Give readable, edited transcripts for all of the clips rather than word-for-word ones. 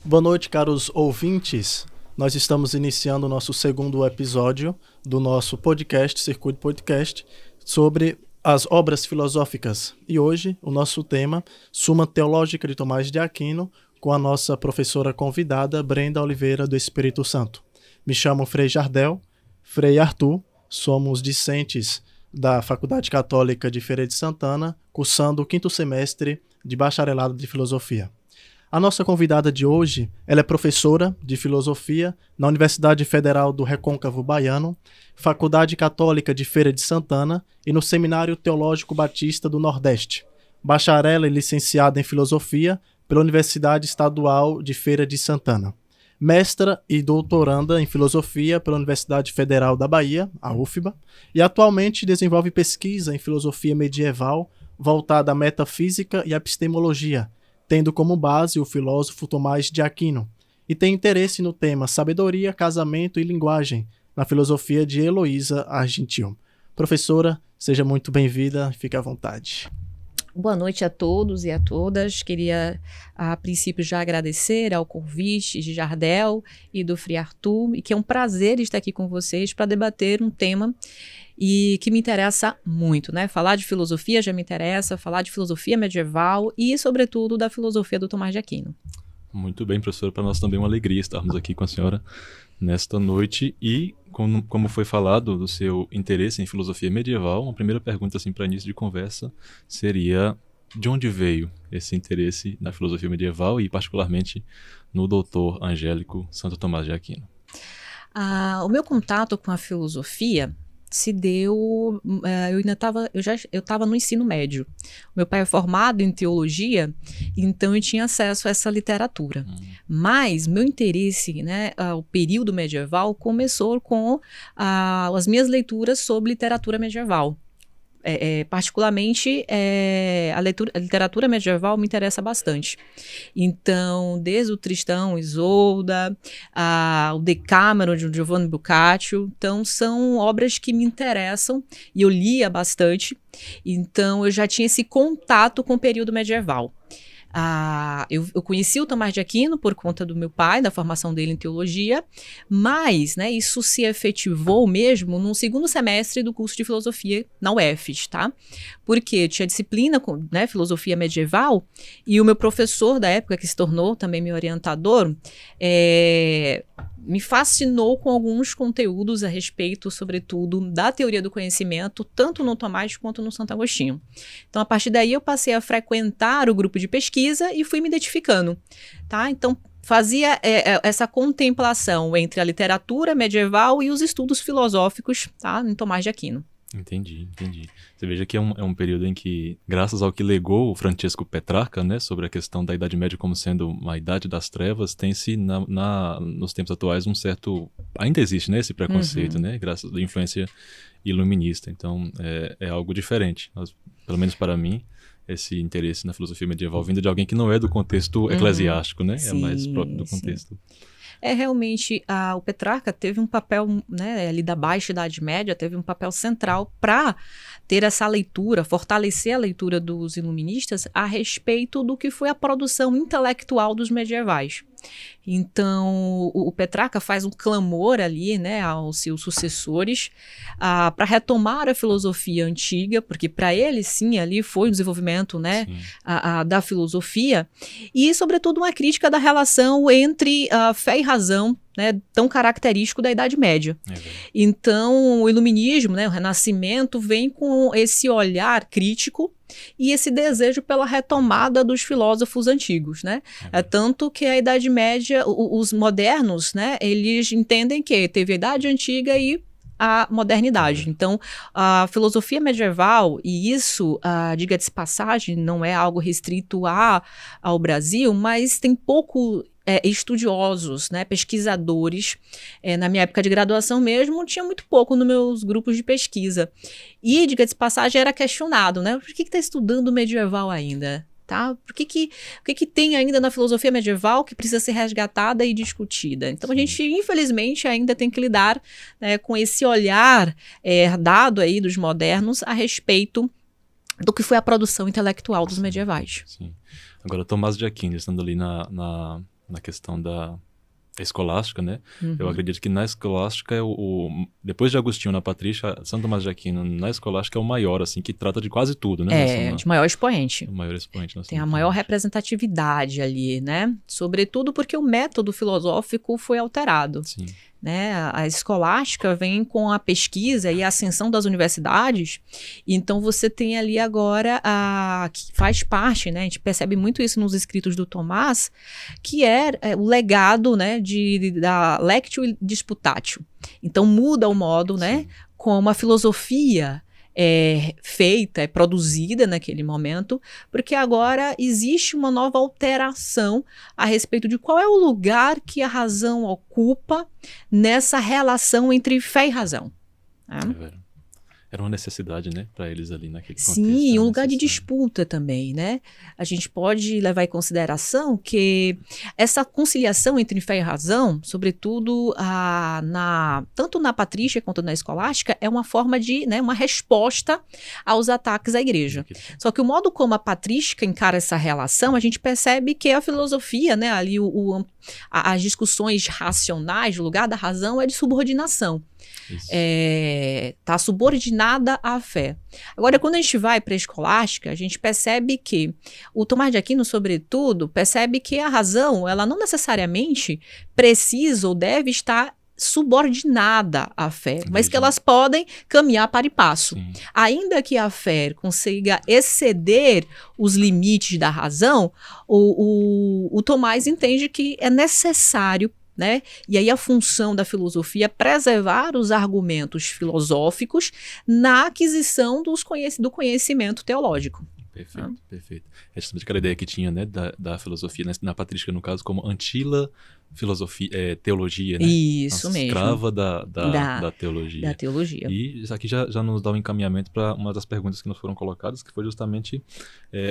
Boa noite, caros ouvintes. Nós estamos iniciando o nosso segundo episódio do nosso podcast, Circuito Podcast, sobre as obras filosóficas. E hoje o nosso tema, Suma Teológica de Tomás de Aquino, com a nossa professora convidada, Brenda Oliveira do Espírito Santo. Me chamo Frei Jardel, Frei Arthur, somos discentes da Faculdade Católica de Feira de Santana, cursando o 5º semestre de Bacharelado de Filosofia. A nossa convidada de hoje, ela é professora de Filosofia na Universidade Federal do Recôncavo Baiano, Faculdade Católica de Feira de Santana e no Seminário Teológico Batista do Nordeste. Bacharela e licenciada em Filosofia pela Universidade Estadual de Feira de Santana. Mestra e doutoranda em Filosofia pela Universidade Federal da Bahia, a UFBA, e atualmente desenvolve pesquisa em Filosofia Medieval voltada à metafísica e epistemologia, tendo como base o filósofo Tomás de Aquino, e tem interesse no tema Sabedoria, Casamento e Linguagem, na filosofia de Heloísa Argentil. Professora, seja muito bem-vinda, fique à vontade. Boa noite a todos e a todas. Queria, a princípio, já agradecer ao convite de Jardel e do Frei Arthur, e que é um prazer estar aqui com vocês para debater um tema que me interessa muito, né? Falar de filosofia já me interessa, falar de filosofia medieval e, sobretudo, da filosofia do Tomás de Aquino. Muito bem, professora, para nós também é uma alegria estarmos aqui com a senhora nesta noite e, como foi falado do seu interesse em filosofia medieval, uma primeira pergunta assim, para início de conversa seria: de onde veio esse interesse na filosofia medieval e, particularmente, no doutor Angélico Santo Tomás de Aquino? O meu contato com a filosofia se deu, eu estava no ensino médio. Meu pai é formado em teologia, então eu tinha acesso a essa literatura. Mas meu interesse, né, o período medieval começou com as minhas leituras sobre literatura medieval. Particularmente, a literatura medieval me interessa bastante. Então, desde o Tristão e Isolda, o Decameron de Giovanni Boccaccio, então são obras que me interessam e eu lia bastante. Então, eu já tinha esse contato com o período medieval. Eu conheci o Tomás de Aquino por conta do meu pai, da formação dele em teologia, mas, né, isso se efetivou mesmo no segundo semestre do curso de filosofia na UFES, tá? Porque tinha disciplina, né, filosofia medieval, e o meu professor da época, que se tornou também meu orientador, me fascinou com alguns conteúdos a respeito, sobretudo, da teoria do conhecimento, tanto no Tomás quanto no Santo Agostinho. Então, a partir daí, eu passei a frequentar o grupo de pesquisa e fui me identificando, tá? Então, fazia essa contemplação entre a literatura medieval e os estudos filosóficos, tá, em Tomás de Aquino. Entendi. Você veja que é um período em que, graças ao que legou o Francesco Petrarca, né, sobre a questão da Idade Média como sendo uma idade das trevas, tem-se nos tempos atuais um certo... Ainda existe, né, esse preconceito, né, graças à influência iluminista. Então, é algo diferente. Pelo menos para mim, esse interesse na filosofia medieval vindo de alguém que não é do contexto eclesiástico, né, é mais próprio do contexto. Realmente, o Petrarca teve um papel, né, ali da Baixa Idade Média, teve um papel central para ter essa leitura, fortalecer a leitura dos iluministas a respeito do que foi a produção intelectual dos medievais. Então, o Petrarca faz um clamor ali, né, aos seus sucessores para retomar a filosofia antiga, porque para ele, sim, ali foi o desenvolvimento, né, da filosofia, e, sobretudo, uma crítica da relação entre fé e razão, né, tão característico da Idade Média. Então, o iluminismo, né, o Renascimento, vem com esse olhar crítico e esse desejo pela retomada dos filósofos antigos, né? Tanto que a Idade Média, os modernos, né, eles entendem que teve a Idade Antiga e a modernidade. Então, a filosofia medieval, e isso, diga-se passagem, não é algo restrito ao Brasil, mas tem pouco estudiosos, né, pesquisadores. Na minha época de graduação mesmo, tinha muito pouco nos meus grupos de pesquisa. E, diga-se passagem, era questionado, né? Por que está estudando medieval ainda? Tá? O que tem ainda na filosofia medieval que precisa ser resgatada e discutida? Então, a gente, infelizmente, ainda tem que lidar, né, com esse olhar herdado aí dos modernos a respeito do que foi a produção intelectual dos medievais. Sim. Agora, Tomás de Aquino, estando ali na na questão da escolástica, né? Eu acredito que na escolástica depois de Agostinho na Patrística, Santo Tomás de Aquino na escolástica é o maior, assim, que trata de quase tudo, né? De maior expoente. O maior expoente. Tem a maior representatividade ali, né? Sobretudo porque o método filosófico foi alterado. Sim. Né? A escolástica vem com a pesquisa e a ascensão das universidades, então você tem ali agora que faz parte, né? A gente percebe muito isso nos escritos do Tomás, que é o legado, né, da Lectio Disputatio. Então muda o modo, né, como a filosofia é feita, é produzida naquele momento, porque agora existe uma nova alteração a respeito de qual é o lugar que a razão ocupa nessa relação entre fé e razão. Né? Era uma necessidade, né, para eles ali naquele contexto. Sim, um lugar de disputa também, né? A gente pode levar em consideração que essa conciliação entre fé e razão, sobretudo tanto na patrística quanto na escolástica, é uma forma de, né, uma resposta aos ataques à igreja. Só que o modo como a patrística encara essa relação, a gente percebe que a filosofia, né, ali as discussões racionais, o lugar da razão é de subordinação. Está subordinada à fé. Agora, quando a gente vai para a escolástica, a gente percebe que o Tomás de Aquino, sobretudo, percebe que a razão, ela não necessariamente precisa ou deve estar subordinada à fé, mas que elas podem caminhar para e passo. Sim. Ainda que a fé consiga exceder os limites da razão, o Tomás entende que é necessário, né? E aí a função da filosofia é preservar os argumentos filosóficos na aquisição do conhecimento teológico. Perfeito, perfeito. É justamente aquela ideia que tinha, né, da filosofia, na patrística, no caso, como antila teologia, né? Isso mesmo. Escrava da teologia. Da teologia. E isso aqui já nos dá um encaminhamento para uma das perguntas que nos foram colocadas, que foi justamente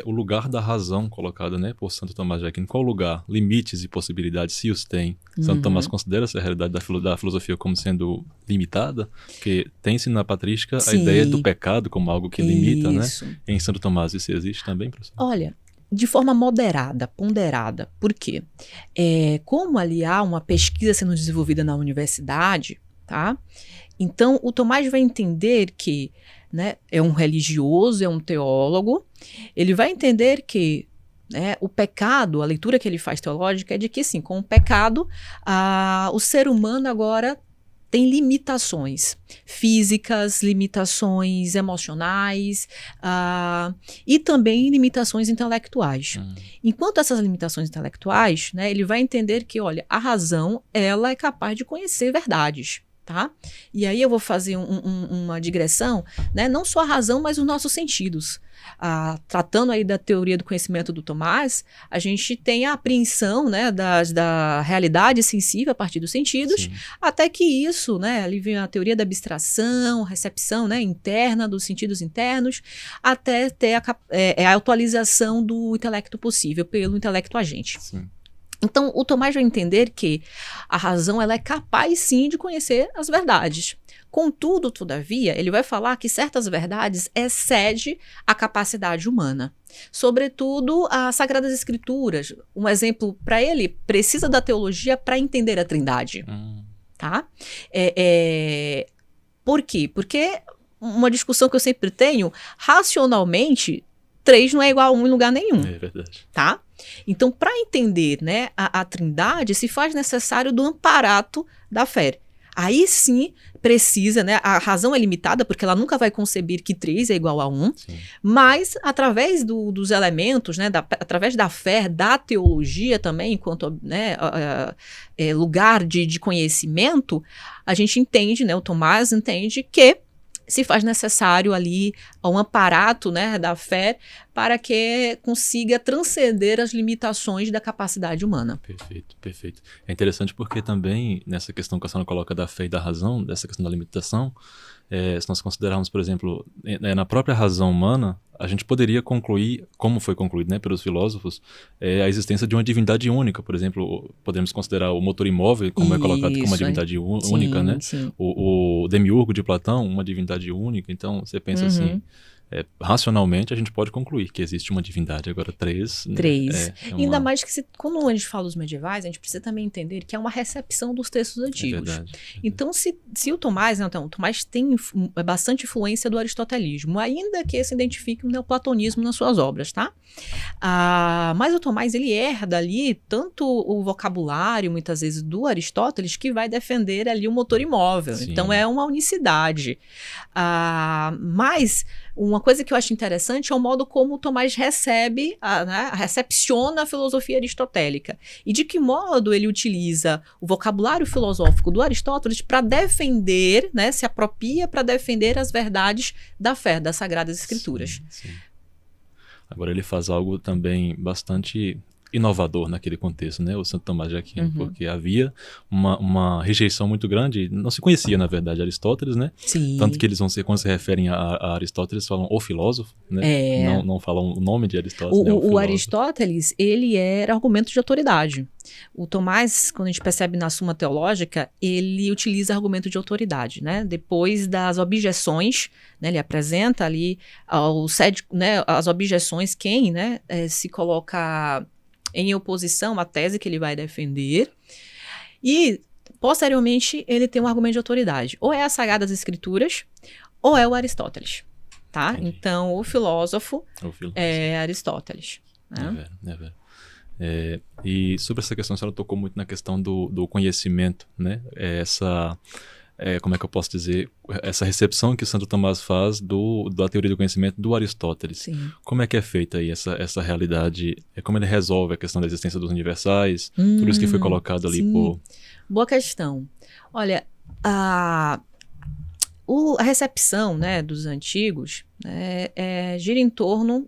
o lugar da razão colocada, né, por Santo Tomás de Aquino. Qual lugar? Limites e possibilidades, se os tem. Santo Tomás considera essa realidade da filosofia como sendo limitada? Porque tem-se na patrística a ideia do pecado como algo que limita, né? Em Santo Tomás isso existe também, professor? Olha, de forma moderada, ponderada. Por quê? Como ali há uma pesquisa sendo desenvolvida na universidade, tá? Então, o Tomás vai entender que, né, é um religioso, é um teólogo, ele vai entender que, né, o pecado, a leitura que ele faz teológica é de que, sim, com o pecado, o ser humano agora tem limitações físicas, limitações emocionais e também limitações intelectuais. Enquanto essas limitações intelectuais, né, ele vai entender que, olha, a razão, ela é capaz de conhecer verdades. Tá? E aí eu vou fazer uma digressão, né? Não só a razão, mas os nossos sentidos. Tratando aí da teoria do conhecimento do Tomás, a gente tem a apreensão, né, da realidade sensível a partir dos sentidos, sim, até que isso, né, ali vem a teoria da abstração, recepção, né, interna dos sentidos internos, até ter a atualização do intelecto possível pelo intelecto agente. Sim. Então, o Tomás vai entender que a razão ela é capaz, sim, de conhecer as verdades. Contudo, todavia, ele vai falar que certas verdades excedem a capacidade humana. Sobretudo, as Sagradas Escrituras. Um exemplo para ele, precisa da teologia para entender a Trindade. Tá? Por quê? Porque uma discussão que eu sempre tenho, racionalmente, 3 não é igual a 1 em lugar nenhum. É verdade. Tá? Então, para entender, né, a Trindade, se faz necessário do amparato da fé. Aí sim precisa, né, a razão é limitada porque ela nunca vai conceber que 3 é igual a 1, sim, mas através dos elementos, né, através da fé, da teologia também, enquanto, né, lugar de conhecimento, a gente entende, né, o Tomás entende que se faz necessário ali um aparato, né, da fé para que consiga transcender as limitações da capacidade humana. Perfeito, perfeito. É interessante porque também nessa questão que a senhora coloca da fé e da razão, dessa questão da limitação, se nós considerarmos, por exemplo, na própria razão humana, a gente poderia concluir, como foi concluído, né, pelos filósofos, a existência de uma divindade única. Por exemplo, podemos considerar o motor imóvel, como é colocado como uma divindade única, né? Sim. O demiurgo de Platão, uma divindade única. Então, você pensa assim, racionalmente a gente pode concluir que existe uma divindade. Agora, três... Três. Né, Ainda mais que quando a gente fala dos medievais, a gente precisa também entender que é uma recepção dos textos antigos. Verdade. Então, se o Tomás, então, o Tomás tem bastante influência do aristotelismo, ainda que se identifique o neoplatonismo nas suas obras, tá? Mas o Tomás, ele herda ali tanto o vocabulário, muitas vezes, do Aristóteles, que vai defender ali o motor imóvel. Sim. Então, é uma unicidade. Mas uma coisa que eu acho interessante é o modo como o Tomás recepciona a filosofia aristotélica. E de que modo ele utiliza o vocabulário filosófico do Aristóteles para defender, né, se apropria para defender as verdades da fé, das Sagradas Escrituras. Sim. Agora ele faz algo também bastante inovador naquele contexto, né, o Santo Tomás de Aquino, porque havia uma rejeição muito grande, não se conhecia, na verdade, Aristóteles, né? Sim. Tanto que eles vão ser, quando se referem a Aristóteles, falam o filósofo, né? Não falam o nome de Aristóteles, né? O Aristóteles, ele era argumento de autoridade. O Tomás, quando a gente percebe na Suma Teológica, ele utiliza argumento de autoridade, né? Depois das objeções, né? Ele apresenta ali as objeções, quem, né, se coloca em oposição à tese que ele vai defender, e posteriormente ele tem um argumento de autoridade, ou é as Sagradas Escrituras ou é o Aristóteles, tá? Entendi. Então o filósofo é Aristóteles, né? É verdade. E sobre essa questão, a senhora tocou muito na questão do conhecimento, né? Como é que eu posso dizer, essa recepção que o Santo Tomás faz da teoria do conhecimento do Aristóteles. Sim. Como é que é feita aí essa realidade? Como ele resolve a questão da existência dos universais? Tudo isso que foi colocado ali por... Boa questão. Olha, a recepção, né, dos antigos gira em torno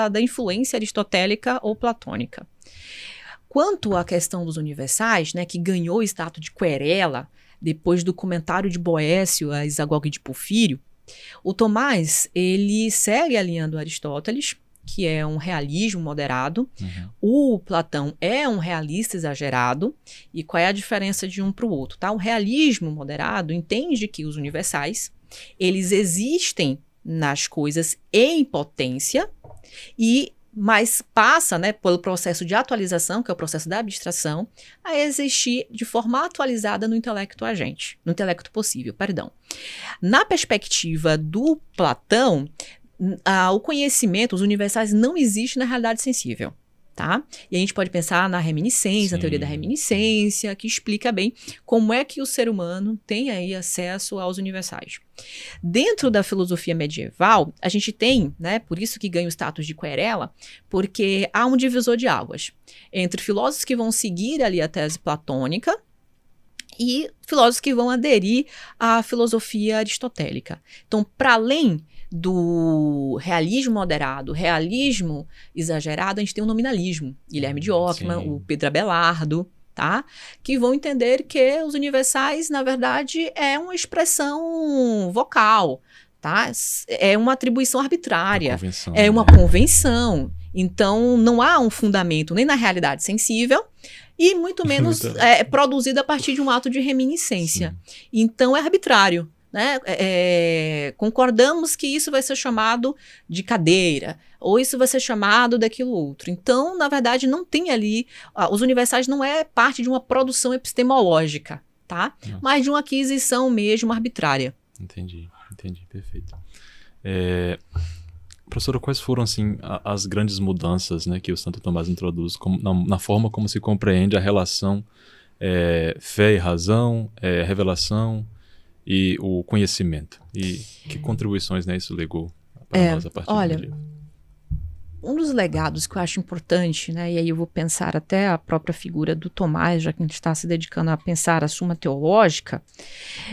da influência aristotélica ou platônica. Quanto à questão dos universais, né, que ganhou o status de querela depois do comentário de Boécio a Isagoge de Porfírio, o Tomás, ele segue a linha do Aristóteles, que é um realismo moderado. O Platão é um realista exagerado. E qual é a diferença de um para o outro? Tá? O realismo moderado entende que os universais, eles existem nas coisas em potência, mas passa, né, pelo processo de atualização, que é o processo da abstração, a existir de forma atualizada no intelecto agente, no intelecto possível, perdão. Na perspectiva do Platão, o conhecimento, os universais, não existe na realidade sensível, tá? E a gente pode pensar na reminiscência, a teoria da reminiscência, que explica bem como é que o ser humano tem aí acesso aos universais. Dentro da filosofia medieval, a gente tem, né, por isso que ganha o status de querela, porque há um divisor de águas entre filósofos que vão seguir ali a tese platônica e filósofos que vão aderir à filosofia aristotélica. Então, para além do realismo moderado, realismo exagerado, a gente tem o nominalismo. Guilherme de Ockham, o Pedro Abelardo, tá? Que vão entender que os universais, na verdade, é uma expressão vocal, tá? É uma atribuição arbitrária, é uma convenção. Então, não há um fundamento nem na realidade sensível e muito menos produzido a partir de um ato de reminiscência. Então, é arbitrário. Né? Concordamos que isso vai ser chamado de cadeira, ou isso vai ser chamado daquilo outro. Então, na verdade, não tem ali... os universais não é parte de uma produção epistemológica, tá? Mas de uma aquisição mesmo arbitrária. Entendi, perfeito. Professora, quais foram assim, as grandes mudanças, né, que o Santo Tomás introduz na forma como se compreende a relação fé e razão, revelação e o conhecimento? E que contribuições, né, isso legou para nós a partir do livro? Um dos legados que eu acho importante, né, e aí eu vou pensar até a própria figura do Tomás, já que a gente está se dedicando a pensar a Suma Teológica,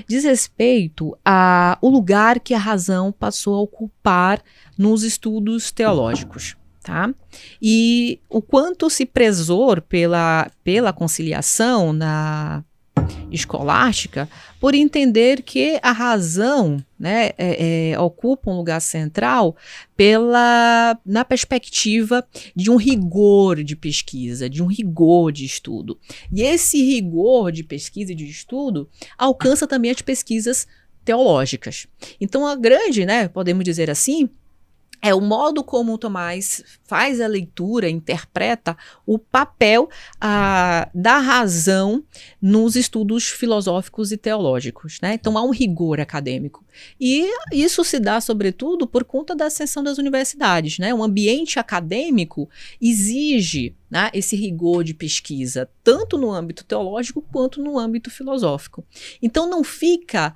diz respeito ao lugar que a razão passou a ocupar nos estudos teológicos. Tá? E o quanto se prezou pela conciliação na escolástica por entender que a razão, né, ocupa um lugar central na perspectiva de um rigor de pesquisa, de um rigor de estudo. E esse rigor de pesquisa e de estudo alcança também as pesquisas teológicas. Então, a grande, né, podemos dizer assim, é o modo como o Tomás faz a leitura, interpreta o papel da razão nos estudos filosóficos e teológicos, né? Então há um rigor acadêmico. E isso se dá, sobretudo, por conta da ascensão das universidades, né? O ambiente acadêmico exige, né, esse rigor de pesquisa, tanto no âmbito teológico quanto no âmbito filosófico. Então não fica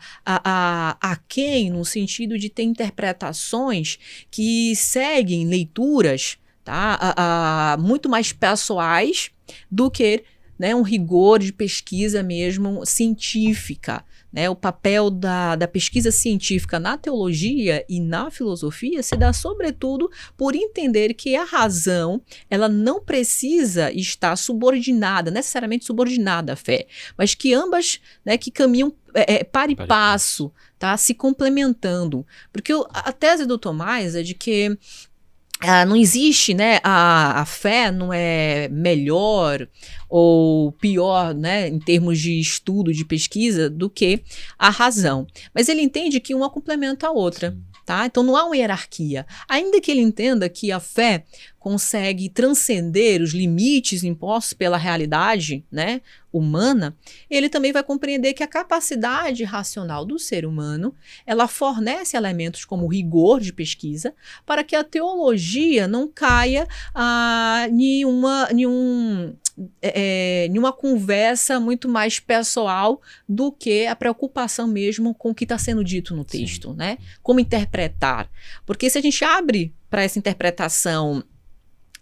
aquém no sentido de ter interpretações que seguem leituras, tá, muito mais pessoais do que, né, um rigor de pesquisa mesmo científica. Né, o papel da pesquisa científica na teologia e na filosofia se dá, sobretudo, por entender que a razão ela não precisa estar subordinada, necessariamente subordinada à fé, mas que ambas, né, que caminham para e passo, tá, se complementando. Porque a tese do Tomás é de que não existe, né, a fé não é melhor ou pior, né, em termos de estudo, de pesquisa, do que a razão. Mas ele entende que uma complementa a outra. Tá? Então não há uma hierarquia. Ainda que ele entenda que a fé consegue transcender os limites impostos pela realidade, né, humana, ele também vai compreender que a capacidade racional do ser humano, ela fornece elementos como rigor de pesquisa para que a teologia não caia em uma conversa muito mais pessoal do que a preocupação mesmo com o que está sendo dito no texto, né? Como interpretar. Porque se a gente abre para essa interpretação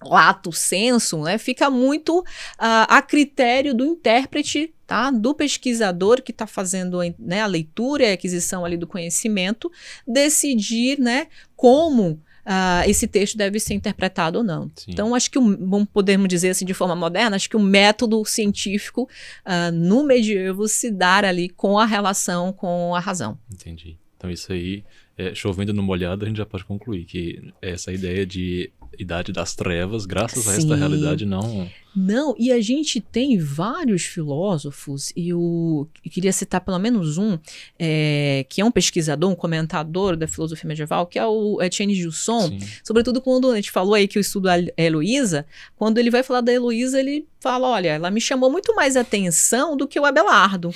lato sensu, né, fica muito a critério do intérprete, tá? Do pesquisador que está fazendo, né, a leitura e a aquisição ali do conhecimento, decidir, né, como esse texto deve ser interpretado ou não. Sim. Então, acho que, podemos dizer assim de forma moderna, acho que o método científico no medievo se dar ali com a relação com a razão. Entendi. Então, isso aí, chovendo no molhado, a gente já pode concluir que essa ideia de Idade das Trevas, graças a esta realidade, não... Não, e a gente tem vários filósofos, e eu queria citar pelo menos um, que é um pesquisador, um comentador da filosofia medieval, que é o Etienne Gilson. Sim. Sobretudo quando a gente falou aí que eu estudo a Heloísa, quando ele vai falar da Heloísa, ele fala, olha, ela me chamou muito mais atenção do que o Abelardo.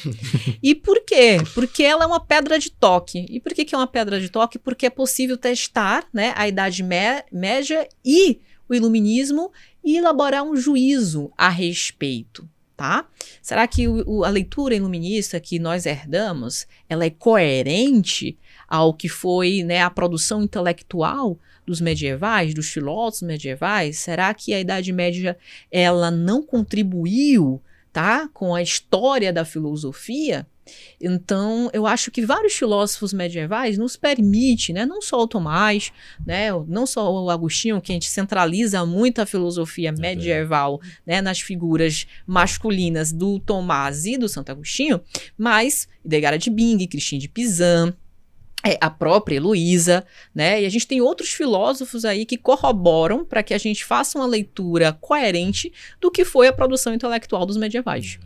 E por quê? Porque ela é uma pedra de toque. E por que é uma pedra de toque? Porque é possível testar, né, a Idade Média e o Iluminismo e elaborar um juízo a respeito, tá? Será que a leitura iluminista que nós herdamos, ela é coerente ao que foi, né, a produção intelectual dos medievais, dos filósofos medievais? Será que a Idade Média ela não contribuiu, tá, com a história da filosofia? Então, eu acho que vários filósofos medievais nos permitem, né, não só o Tomás, né, não só o Agostinho, que a gente centraliza muito a filosofia medieval, né, nas figuras masculinas do Tomás e do Santo Agostinho, mas Hildegard de Bingen, Christine de Pizan, a própria Heloísa, né? E a gente tem outros filósofos aí que corroboram para que a gente faça uma leitura coerente do que foi a produção intelectual dos medievais.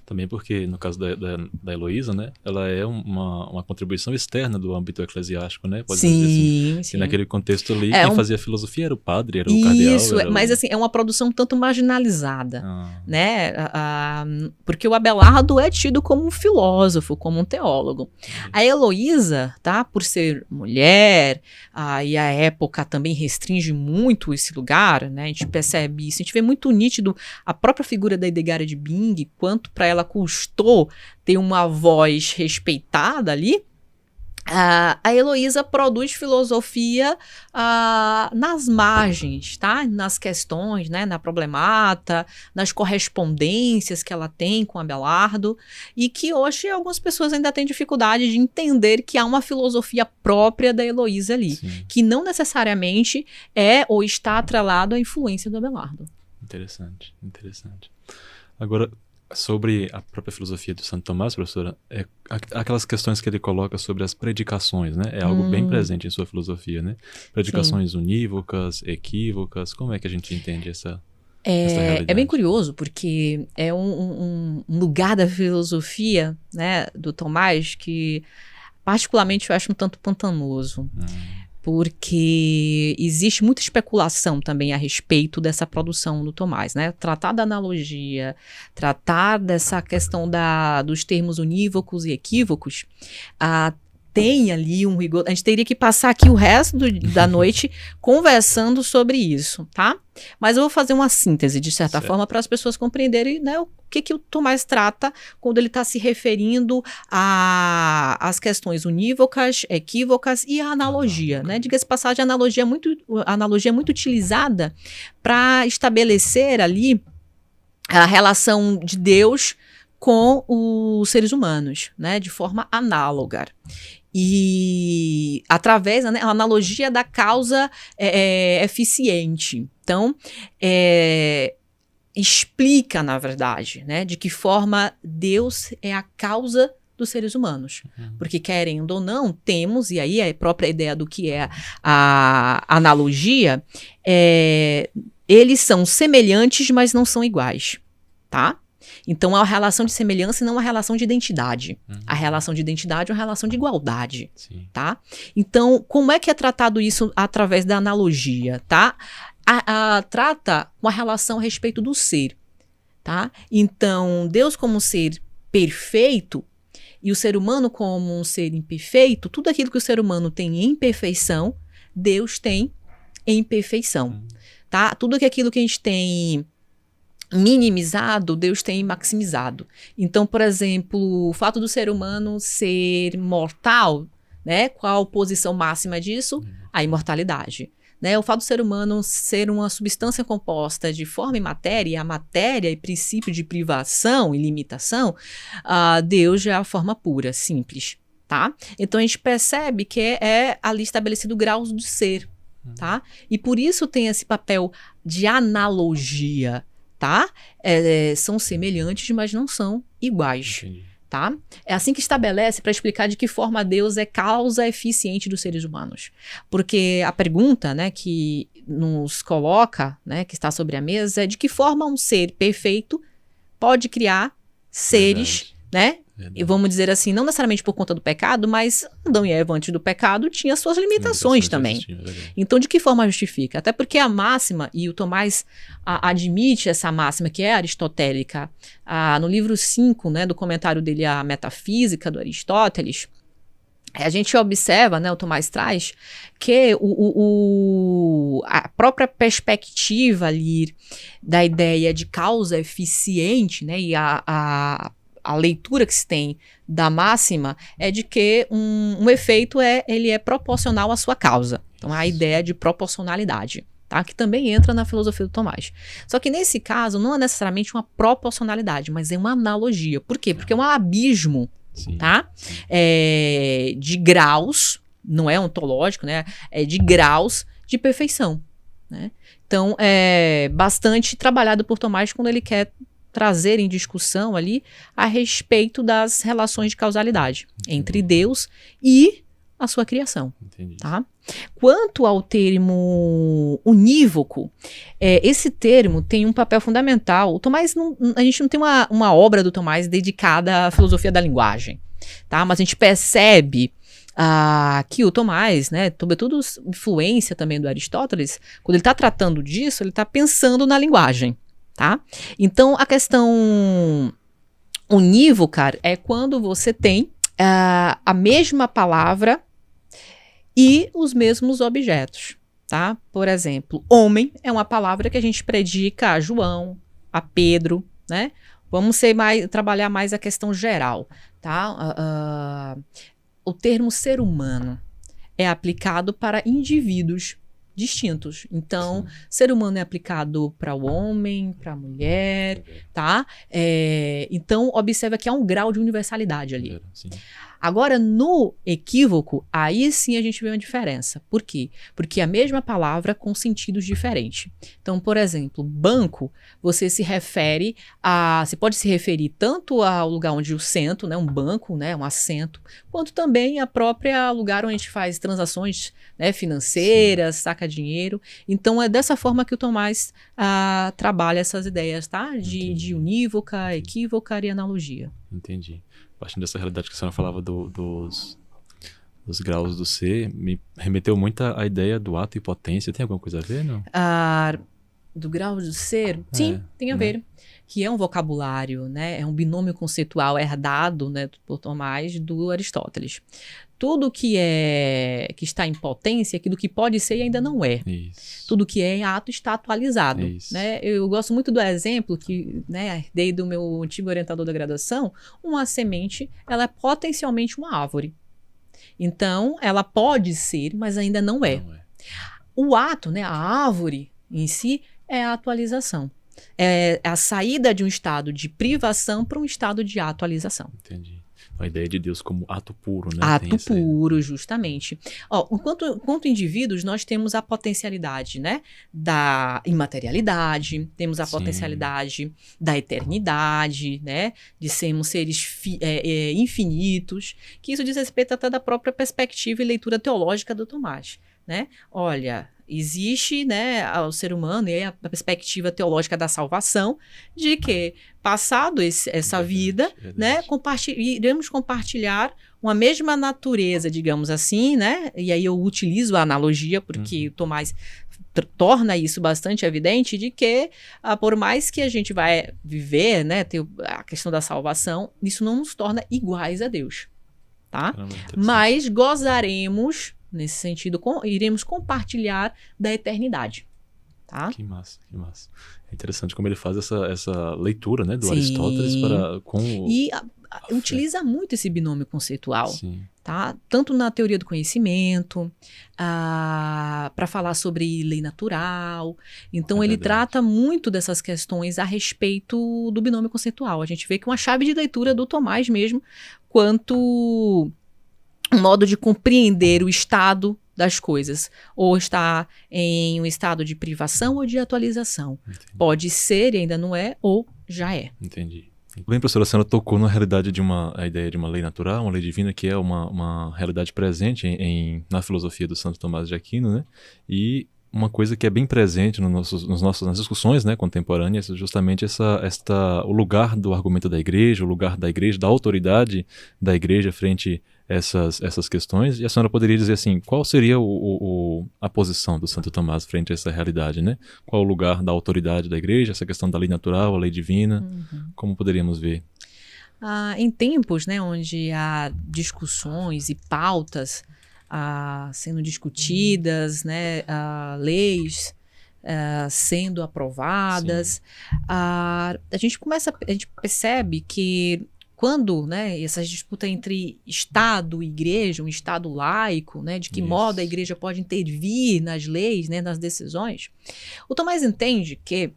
Também porque, no caso da Heloísa, né, ela é uma contribuição externa do âmbito eclesiástico, né? Pode dizer assim. Sim. E naquele contexto ali, quem fazia filosofia era o padre, era o cardeal. Isso, mas assim, é uma produção tanto marginalizada, né? Porque o Abelardo é tido como um filósofo, como um teólogo. A Heloísa, tá, por ser mulher, e a época também restringe muito esse lugar, né? A gente percebe isso, a gente vê muito nítido a própria figura da Hildegard de Bingen, quanto para ela custou ter uma voz respeitada ali. A Heloísa produz filosofia nas margens, tá? Nas questões, né? Na problemata, nas correspondências que ela tem com Abelardo, e que hoje algumas pessoas ainda têm dificuldade de entender que há uma filosofia própria da Heloísa ali, sim, que não necessariamente é ou está atrelado à influência do Abelardo. Interessante, interessante. Agora, sobre a própria filosofia do Santo Tomás, professora, aquelas questões que ele coloca sobre as predicações, né? É algo bem presente em sua filosofia, né? Predicações, sim, unívocas, equívocas, como é que a gente entende essa realidade? É bem curioso, porque é um lugar da filosofia, né, do Tomás que particularmente eu acho um tanto pantanoso. porque existe muita especulação também a respeito dessa produção do Tomás, né? Tratar da analogia, tratar dessa questão dos termos unívocos e equívocos, tem ali um rigor. A gente teria que passar aqui o resto da noite conversando sobre isso, tá? Mas eu vou fazer uma síntese, de certa forma, para as pessoas compreenderem, né, o que o Tomás trata quando ele está se referindo às questões unívocas, equívocas e a analogia, né? Diga-se de passagem, a analogia é muito utilizada para estabelecer ali a relação de Deus com os seres humanos, né, de forma análoga. E através da analogia da causa eficiente. Então, explica, na verdade, né, de que forma Deus é a causa dos seres humanos. Porque, querendo ou não, temos, e aí a própria ideia do que é a analogia, eles são semelhantes, mas não são iguais, tá? Então, é uma relação de semelhança e não uma relação de identidade. A relação de identidade é uma relação de igualdade, tá? Então, como é que é tratado isso através da analogia, tá? Trata com a relação a respeito do ser, tá? Então, Deus como um ser perfeito e o ser humano como um ser imperfeito, tudo aquilo que o ser humano tem em perfeição, Deus tem em perfeição, tá? Tudo aquilo que a gente tem minimizado, Deus tem maximizado. Então, por exemplo, o fato do ser humano ser mortal, né? Qual a posição máxima disso? A imortalidade. Né? O fato do ser humano ser uma substância composta de forma e matéria, e a matéria e princípio de privação e limitação, Deus já é a forma pura, simples. Tá? Então, a gente percebe que é ali estabelecido graus do ser. Tá? E por isso tem esse papel de analogia. Tá? São semelhantes, mas não são iguais. Entendi. Tá? É assim que estabelece para explicar de que forma Deus é causa eficiente dos seres humanos. Porque a pergunta, né, que nos coloca, né, que está sobre a mesa, é de que forma um ser perfeito pode criar seres, né? E vamos dizer assim, não necessariamente por conta do pecado, mas Adão e Eva, antes do pecado, tinha suas limitações também. Então, de que forma justifica? Até porque a máxima, e o Tomás admite essa máxima, que é aristotélica, no livro 5, né, do comentário dele, A Metafísica, do Aristóteles, a gente observa, né, o Tomás traz, que a própria perspectiva ali da ideia de causa eficiente, né, e a leitura que se tem da máxima é de que um efeito ele é proporcional à sua causa. Então, a ideia de proporcionalidade, tá? Que também entra na filosofia do Tomás. Só que nesse caso, não é necessariamente uma proporcionalidade, mas é uma analogia. Por quê? Porque é um abismo, tá? De graus, não é ontológico, né? É de graus de perfeição, né? Então, é bastante trabalhado por Tomás quando ele quer trazer em discussão ali a respeito das relações de causalidade entre Deus e a sua criação. Tá? Quanto ao termo unívoco, esse termo tem um papel fundamental. O Tomás a gente não tem uma obra do Tomás dedicada à filosofia da linguagem, tá? Mas a gente percebe que o Tomás, né, sobretudo influência também do Aristóteles, quando ele está tratando disso, ele está pensando na linguagem. Tá? Então, a questão unívoca é quando você tem a mesma palavra e os mesmos objetos. Tá? Por exemplo, homem é uma palavra que a gente predica a João, a Pedro, né? Vamos trabalhar mais a questão geral. Tá? O termo ser humano é aplicado para indivíduos distintos. Então, ser humano é aplicado para o homem, para a mulher, tá? Então, observa que há um grau de universalidade ali. Agora, no equívoco, aí sim a gente vê uma diferença. Por quê? Porque a mesma palavra com sentidos diferentes. Então, por exemplo, banco, você se refere você pode se referir tanto ao lugar onde eu sento, né, um banco, né, um assento, quanto também a própria lugar onde a gente faz transações, né, financeiras, saca dinheiro. Então, é dessa forma que o Tomás trabalha essas ideias, tá? De unívoca, equívoca e analogia. Entendi. Partindo dessa realidade que a senhora falava dos dos graus do ser, me remeteu muito à ideia do ato e potência. Tem alguma coisa a ver, não? Do grau do ser? Sim, tem a ver. Que é um vocabulário, né? É um binômio conceitual herdado, né, por Tomás, do Aristóteles. Tudo que está em potência, aquilo que pode ser e ainda não é. Isso. Tudo que é em ato está atualizado. Né? Eu gosto muito do exemplo que, né, herdei do meu antigo orientador da graduação. Uma semente, ela é potencialmente uma árvore. Então, ela pode ser, mas ainda não é. Não é. O ato, né, a árvore em si, é a atualização. É a saída de um estado de privação para um estado de atualização. Entendi. A ideia de Deus como ato puro, né? Ato puro, justamente. Enquanto indivíduos, nós temos a potencialidade, né, da imaterialidade, temos a potencialidade da eternidade, né, de sermos seres infinitos, que isso diz respeito até da própria perspectiva e leitura teológica do Tomás, né? Olha, existe, né, o ser humano e a perspectiva teológica da salvação, de que, passado essa vida, né, iremos compartilhar uma mesma natureza, digamos assim, né? E aí eu utilizo a analogia, porque o Tomás torna isso bastante evidente, de que, por mais que a gente vai viver, né, ter a questão da salvação, isso não nos torna iguais a Deus, tá? Mas gozaremos, nesse sentido, iremos compartilhar da eternidade, tá? Que massa, que massa. É interessante como ele faz essa leitura, né, do Aristóteles E utiliza muito esse binômio conceitual, Sim. tá? Tanto na teoria do conhecimento, para falar sobre lei natural. Então, ele trata muito dessas questões a respeito do binômio conceitual. A gente vê que uma chave de leitura do Tomás mesmo, quanto um modo de compreender o estado das coisas, ou está em um estado de privação ou de atualização. Entendi. Pode ser e ainda não é, ou já é. Entendi. Bem, professora, a senhora tocou na realidade a ideia de uma lei natural, uma lei divina, que é uma realidade presente na filosofia do Santo Tomás de Aquino, né? E uma coisa que é bem presente nas discussões, né, contemporâneas, justamente o lugar do argumento da igreja, o lugar da igreja, da autoridade da igreja frente a essas questões. E a senhora poderia dizer assim, qual seria a posição do Santo Tomás frente a essa realidade, né? Qual o lugar da autoridade da igreja, essa questão da lei natural, a lei divina, como poderíamos ver? Em tempos, né, onde há discussões e pautas sendo discutidas, né, leis sendo aprovadas, a gente percebe que quando, né, essa disputa entre Estado e Igreja, um Estado laico, né, de que modo a Igreja pode intervir nas leis, né, nas decisões, o Tomás entende que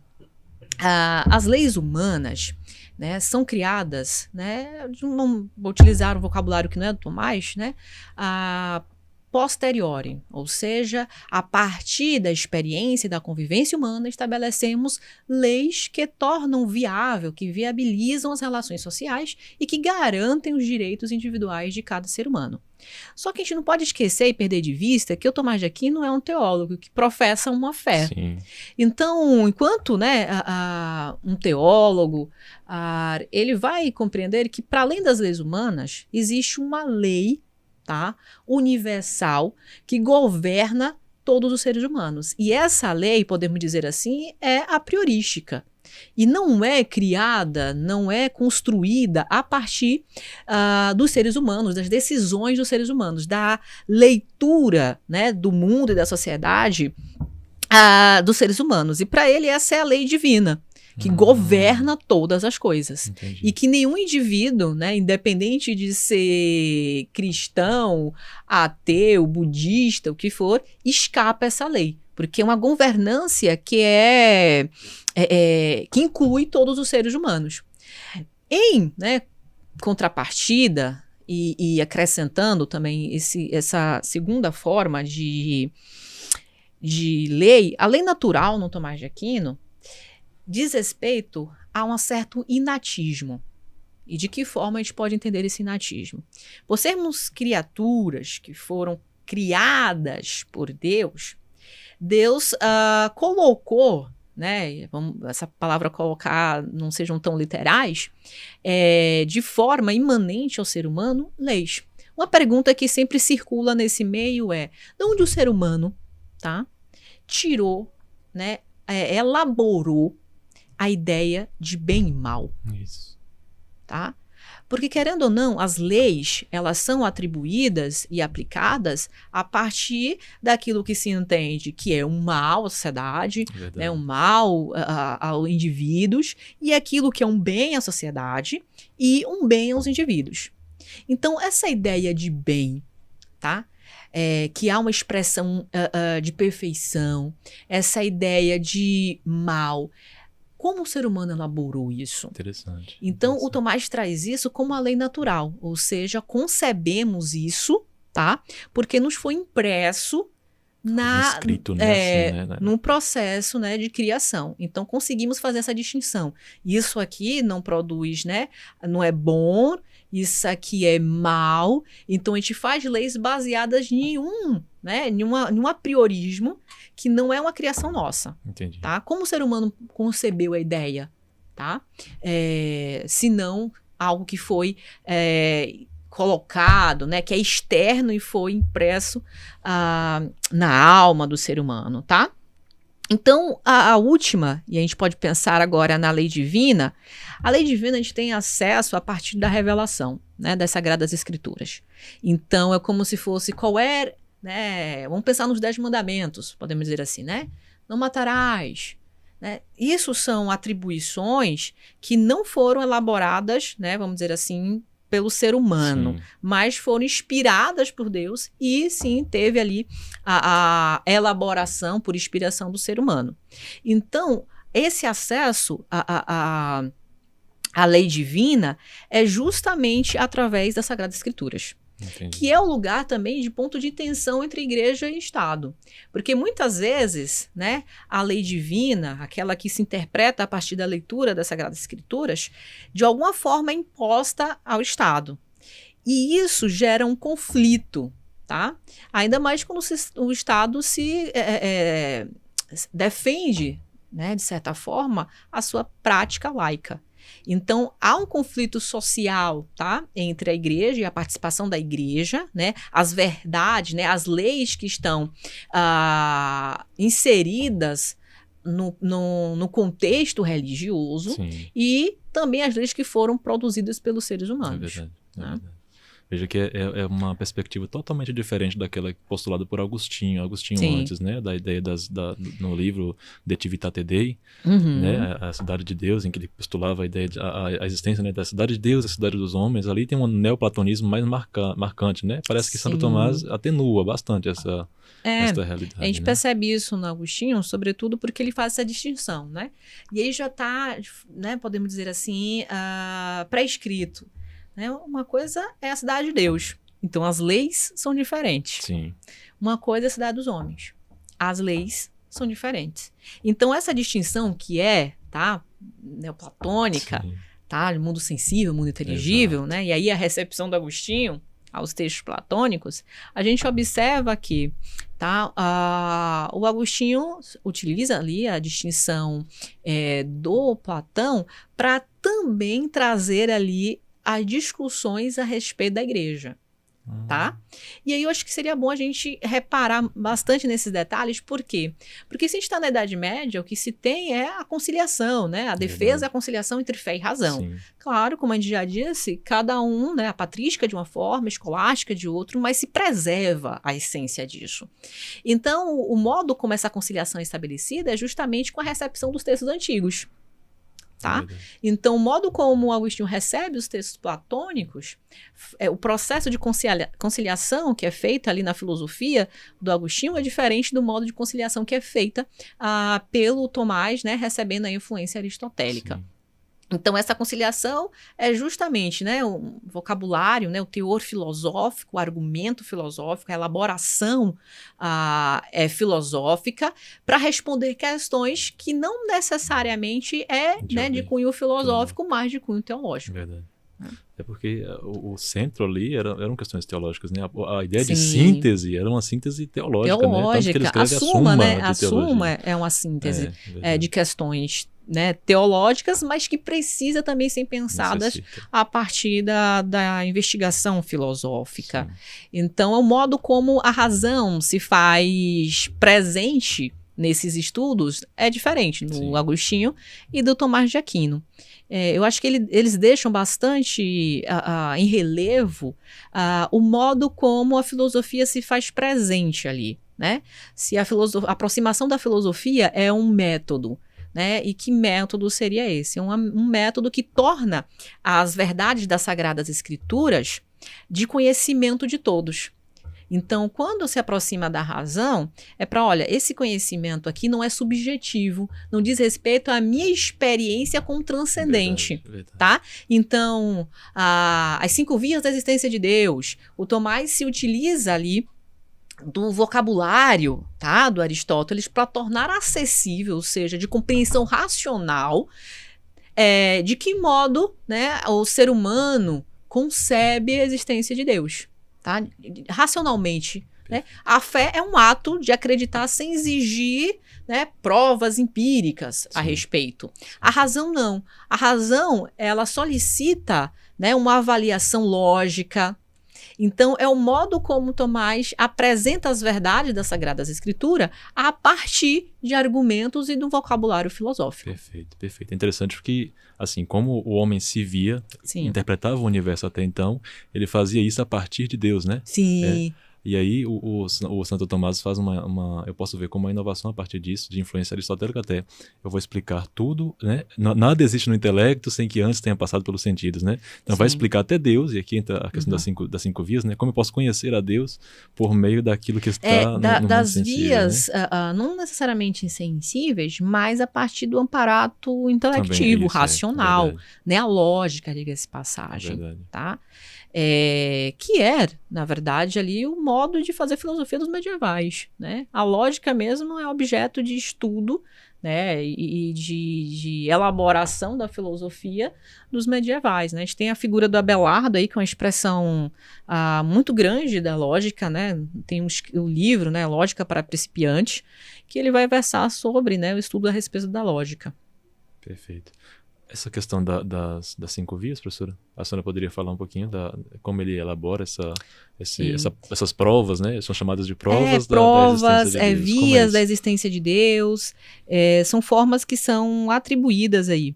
as leis humanas, né, são criadas, né, não vou utilizar um vocabulário que não é do Tomás, né, posteriori, ou seja, a partir da experiência e da convivência humana, estabelecemos leis que tornam viável, que viabilizam as relações sociais e que garantem os direitos individuais de cada ser humano. Só que a gente não pode esquecer e perder de vista que o Tomás de Aquino é um teólogo que professa uma fé. Sim. Então, enquanto, né, um teólogo, ele vai compreender que, para além das leis humanas, existe uma lei, tá, universal, que governa todos os seres humanos. E essa lei, podemos dizer assim, é a priorística. E não é criada, não é construída a partir dos seres humanos, das decisões dos seres humanos, da leitura, né, do mundo e da sociedade dos seres humanos. E para ele essa é a lei divina, que governa todas as coisas. Entendi. E que nenhum indivíduo, né, independente de ser cristão, ateu, budista, o que for, escapa essa lei. Porque é uma governância que que inclui todos os seres humanos. Em, né, contrapartida, e acrescentando também essa segunda forma de lei, a lei natural no Tomás de Aquino diz respeito a um certo inatismo. E de que forma a gente pode entender esse inatismo? Por sermos criaturas que foram criadas por Deus, Deus colocou, né, essa palavra colocar não sejam tão literais, de forma imanente ao ser humano, leis. Uma pergunta que sempre circula nesse meio é: de onde o ser humano, tá, tirou, né, elaborou a ideia de bem e mal? Isso. Tá? Porque, querendo ou não, as leis, elas são atribuídas e aplicadas a partir daquilo que se entende que é um mal à sociedade, né, um mal aos indivíduos, e aquilo que é um bem à sociedade e um bem aos indivíduos. Então, essa ideia de bem, tá? Que há uma expressão de perfeição, essa ideia de mal. Como o ser humano elaborou isso? Interessante. Então, o Tomás traz isso como a lei natural, ou seja, concebemos isso, tá? Porque nos foi impresso escrito, né, assim, né? num processo, né, de criação. Então, conseguimos fazer essa distinção. Isso aqui não produz, né? Não é bom, isso aqui é mal. Então, a gente faz leis baseadas em um apriorismo que não é uma criação nossa. Entendi. Tá? Como o ser humano concebeu a ideia? Tá? Se não algo que foi colocado, né, que é externo e foi impresso na alma do ser humano. Tá? Então, a última, e a gente pode pensar agora na lei divina, a lei divina a gente tem acesso a partir da revelação, né, das Sagradas Escrituras. Então, é como se fosse né, vamos pensar nos 10 mandamentos, podemos dizer assim, né? Não matarás. Né? Isso são atribuições que não foram elaboradas, né, vamos dizer assim, pelo ser humano, sim, mas foram inspiradas por Deus e sim teve ali a elaboração por inspiração do ser humano. Então, esse acesso à lei divina é justamente através das Sagradas Escrituras. Entendi. Que é o lugar também de ponto de tensão entre igreja e Estado. Porque muitas vezes, né, a lei divina, aquela que se interpreta a partir da leitura das Sagradas Escrituras, de alguma forma é imposta ao Estado. E isso gera um conflito, tá? Ainda mais quando o Estado se defende, né, de certa forma, a sua prática laica. Então, há um conflito social, tá, entre a igreja e a participação da igreja, né, as verdades, né, as leis que estão inseridas no contexto religioso. Sim. E também as leis que foram produzidas pelos seres humanos. É verdade. Veja que é uma perspectiva totalmente diferente daquela postulada por Agostinho Sim. antes, né? Da ideia no livro De Civitate Dei, né? A cidade de Deus, em que ele postulava a ideia de a existência, né, da cidade de Deus, a cidade dos homens. Ali tem um neoplatonismo mais marcante, né? Parece que Santo Tomás atenua bastante essa realidade. A gente percebe isso no Agostinho, sobretudo porque ele faz essa distinção, né? E aí já está, né, podemos dizer assim, pré-escrito. Né? Uma coisa é a cidade de Deus. Então, as leis são diferentes. Sim. Uma coisa é a cidade dos homens. As leis são diferentes. Então, essa distinção que tá, neoplatônica, sim, tá, mundo sensível, mundo inteligível, né? E aí a recepção do Agostinho aos textos platônicos, a gente observa que, tá, o Agostinho utiliza ali a distinção do Platão para também trazer ali as discussões a respeito da igreja, tá? E aí eu acho que seria bom a gente reparar bastante nesses detalhes, por quê? Porque se a gente está na Idade Média, o que se tem é a conciliação, né? A defesa e a conciliação entre fé e razão. Sim. Claro, como a gente já disse, cada um, né, a patrística de uma forma, a escolástica de outra, mas se preserva a essência disso. Então, o modo como essa conciliação é estabelecida é justamente com a recepção dos textos antigos. Tá? Então, o modo como o Agostinho recebe os textos platônicos, o processo de conciliação que é feita ali na filosofia do Agostinho é diferente do modo de conciliação que é feita pelo Tomás, né, recebendo a influência aristotélica. Sim. Então, essa conciliação é justamente, né, o vocabulário, né, o teor filosófico, o argumento filosófico, a elaboração filosófica para responder questões que não necessariamente né, de cunho filosófico, mas de cunho teológico. Verdade. É porque o centro ali eram questões teológicas, né? A ideia de síntese era uma síntese teológica, né? Tanto que ele escreve a Suma, né? A Suma é uma síntese de questões né, teológicas, mas que precisa também ser pensadas a partir da investigação filosófica. Sim. Então, é o modo como a razão se faz presente nesses estudos é diferente do Sim. Agostinho e do Tomás de Aquino. Eu acho que eles deixam bastante em relevo o modo como a filosofia se faz presente ali, né? Se a aproximação da filosofia é um método, né? E que método seria esse? É um método que torna as verdades das Sagradas Escrituras de conhecimento de todos. Então, quando se aproxima da razão, é para, olha, esse conhecimento aqui não é subjetivo, não diz respeito à minha experiência com o transcendente, verdade. Tá? Então, as 5 vias da existência de Deus, o Tomás se utiliza ali do vocabulário, tá, do Aristóteles para tornar acessível, ou seja, de compreensão racional, de que modo, né, o ser humano concebe a existência de Deus. Tá? Racionalmente, né? A fé é um ato de acreditar sem exigir, né, provas empíricas a respeito. A razão não. A razão, ela solicita, né, uma avaliação lógica. Então, é o modo como Tomás apresenta as verdades das Sagradas Escrituras a partir de argumentos e do vocabulário filosófico. Perfeito, perfeito. É interessante porque, assim, como o homem se via, Sim. interpretava o universo até então, ele fazia isso a partir de Deus, né? Sim. E aí o Santo Tomás faz eu posso ver como uma inovação a partir disso, de influência aristotélica até. Eu vou explicar tudo, né? Nada existe no intelecto sem que antes tenha passado pelos sentidos, né? Então Sim. vai explicar até Deus, e aqui entra a questão das cinco vias, né? Como eu posso conhecer a Deus por meio daquilo que está no das mundo vias, sensível, né? Não necessariamente insensíveis, mas a partir do aparato intelectivo, isso, racional, né? A lógica, diga-se passagem, tá? Que na verdade, ali o modo de fazer filosofia dos medievais, né? A lógica mesmo é objeto de estudo, né? E de elaboração da filosofia dos medievais, né? A gente tem a figura do Abelardo aí, que é uma expressão muito grande da lógica, né? Tem o livro, né? Lógica para Principiantes, que ele vai versar sobre, né, o estudo a respeito da lógica. Perfeito. Essa questão das 5 vias, professora, a senhora poderia falar um pouquinho como ele elabora essas provas, né? São chamadas de provas da existência de Deus. Vias da existência de Deus, são formas que são atribuídas aí.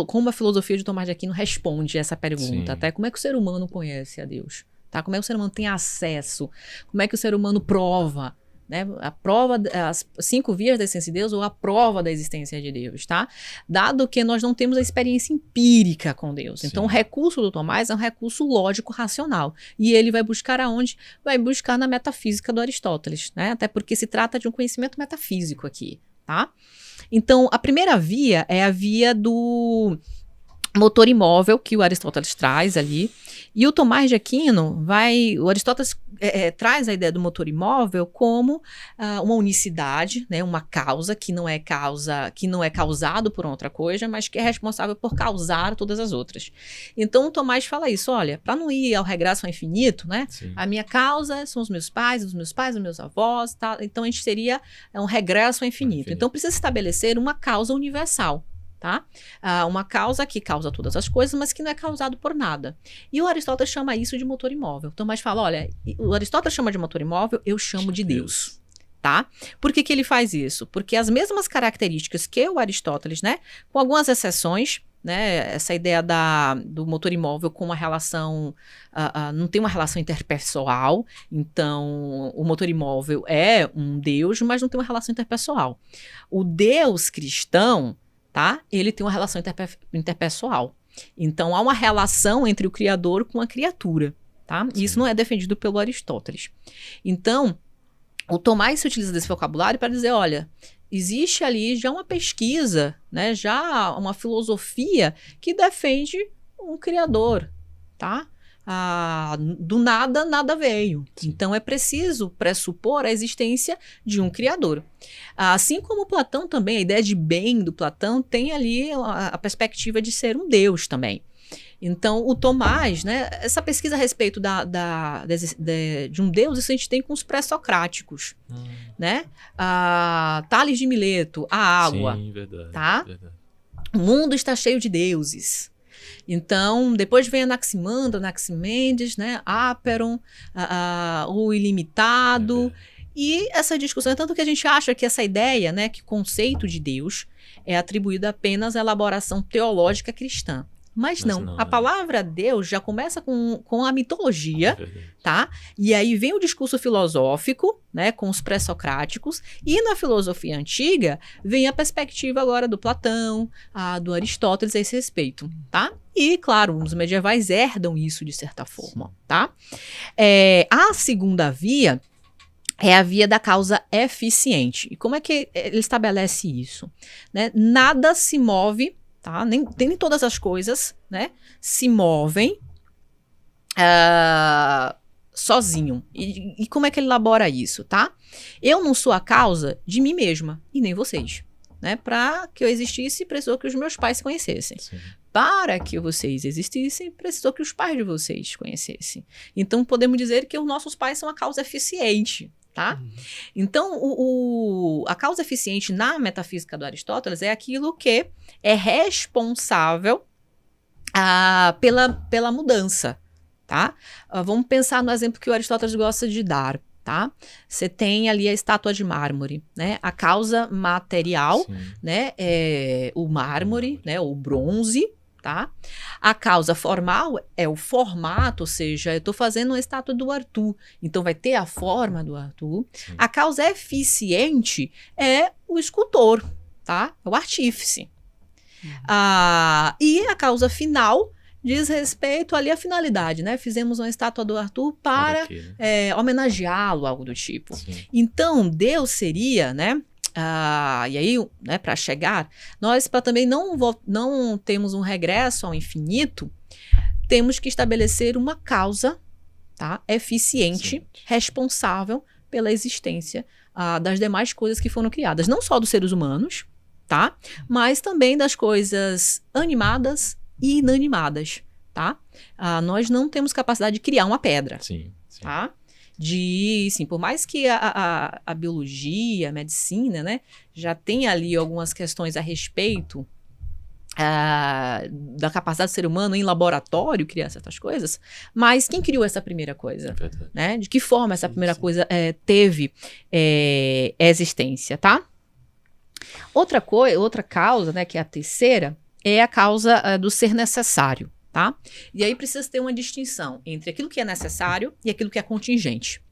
Como a filosofia de Tomás de Aquino responde essa pergunta, até como é que o ser humano conhece a Deus? Tá? Como é que o ser humano tem acesso? Como é que o ser humano prova? Né, a prova, as 5 vias da existência de Deus ou a prova da existência de Deus, tá? Dado que nós não temos a experiência empírica com Deus. Sim. Então, o recurso do Tomás é um recurso lógico-racional. E ele vai buscar aonde? Vai buscar na metafísica do Aristóteles, né? Até porque se trata de um conhecimento metafísico aqui, tá? Então, a primeira via é a via do motor imóvel que o Aristóteles traz ali. E o Tomás de Aquino o Aristóteles traz a ideia do motor imóvel como uma unicidade, né, uma causa que não é causado por outra coisa, mas que é responsável por causar todas as outras. Então o Tomás fala isso, olha, para não ir ao regresso ao infinito, né, a minha causa são os meus pais, os meus avós, tá? Então a gente seria um regresso ao infinito. Então precisa estabelecer uma causa universal. Tá? Uma causa que causa todas as coisas, mas que não é causado por nada. E o Aristóteles chama isso de motor imóvel. Então, Tomás fala, olha, o Aristóteles chama de motor imóvel, eu chamo de Deus. Tá? Por que ele faz isso? Porque as mesmas características que o Aristóteles, né, com algumas exceções, né, essa ideia do motor imóvel com uma relação, não tem uma relação interpessoal, então o motor imóvel é um Deus, mas não tem uma relação interpessoal. O Deus cristão, tá? Ele tem uma relação interpessoal. Então, há uma relação entre o Criador com a criatura. Tá? Isso não é defendido pelo Aristóteles. Então, o Tomás se utiliza desse vocabulário para dizer, olha, existe ali já uma pesquisa, né? Já uma filosofia que defende um Criador. Tá? Do nada veio. Sim. Então é preciso pressupor a existência de um criador. Assim como Platão também, a ideia de bem do Platão tem ali a perspectiva de ser um Deus também. Então, o Tomás, né, essa pesquisa a respeito de um Deus, isso a gente tem com os pré-socráticos, né? Tales de Mileto, a água. Sim, verdade, tá? verdade. O mundo está cheio de deuses. Então, depois vem Anaximandro, Anaximenes, né? Aperon, o ilimitado. E essa discussão, tanto que a gente acha que essa ideia, né, que o conceito de Deus é atribuído apenas à elaboração teológica cristã. Mas não, a palavra Deus já começa com a mitologia, tá? E aí vem o discurso filosófico, né, com os pré-socráticos, e na filosofia antiga vem a perspectiva agora do Platão, do Aristóteles a esse respeito, tá? E, claro, os medievais herdam isso de certa forma, tá? A segunda via é a via da causa eficiente. E como é que ele estabelece isso? Né? Nada se move, tá? Nem todas as coisas, né, se movem sozinho. E como é que ele elabora isso, tá? Eu não sou a causa de mim mesma, e nem vocês. Né? Para que eu existisse, precisou que os meus pais se conhecessem. Sim. Para que vocês existissem, precisou que os pais de vocês conhecessem. Então, podemos dizer que os nossos pais são a causa eficiente. Tá? Então, a causa eficiente na metafísica do Aristóteles é aquilo que é responsável pela mudança. Tá? Vamos pensar no exemplo que o Aristóteles gosta de dar. Tá? Você tem ali a estátua de mármore, né? A causa material, né, é o mármore, né, o bronze. Tá? A causa formal é o formato, ou seja, eu estou fazendo uma estátua do Arthur, então vai ter a forma do Arthur. Sim. A causa eficiente é o escultor, tá? É o artífice. E a causa final diz respeito ali à finalidade, né? Fizemos uma estátua do Arthur para homenageá-lo, algo do tipo. Sim. Então, Deus seria, né? E aí, né, para chegar, nós, para também não termos um regresso ao infinito, temos que estabelecer uma causa, tá, eficiente, responsável pela existência das demais coisas que foram criadas, não só dos seres humanos, tá, mas também das coisas animadas e inanimadas, tá? Nós não temos capacidade de criar uma pedra, tá? Por mais que a biologia, a medicina, né, já tem ali algumas questões a respeito da capacidade do ser humano em laboratório criar certas coisas, mas quem criou essa primeira coisa? Né? De que forma essa primeira coisa teve existência, tá? Outra causa, né, que é a terceira, é a causa do ser necessário. Tá? E aí precisa ter uma distinção entre aquilo que é necessário e aquilo que é contingente.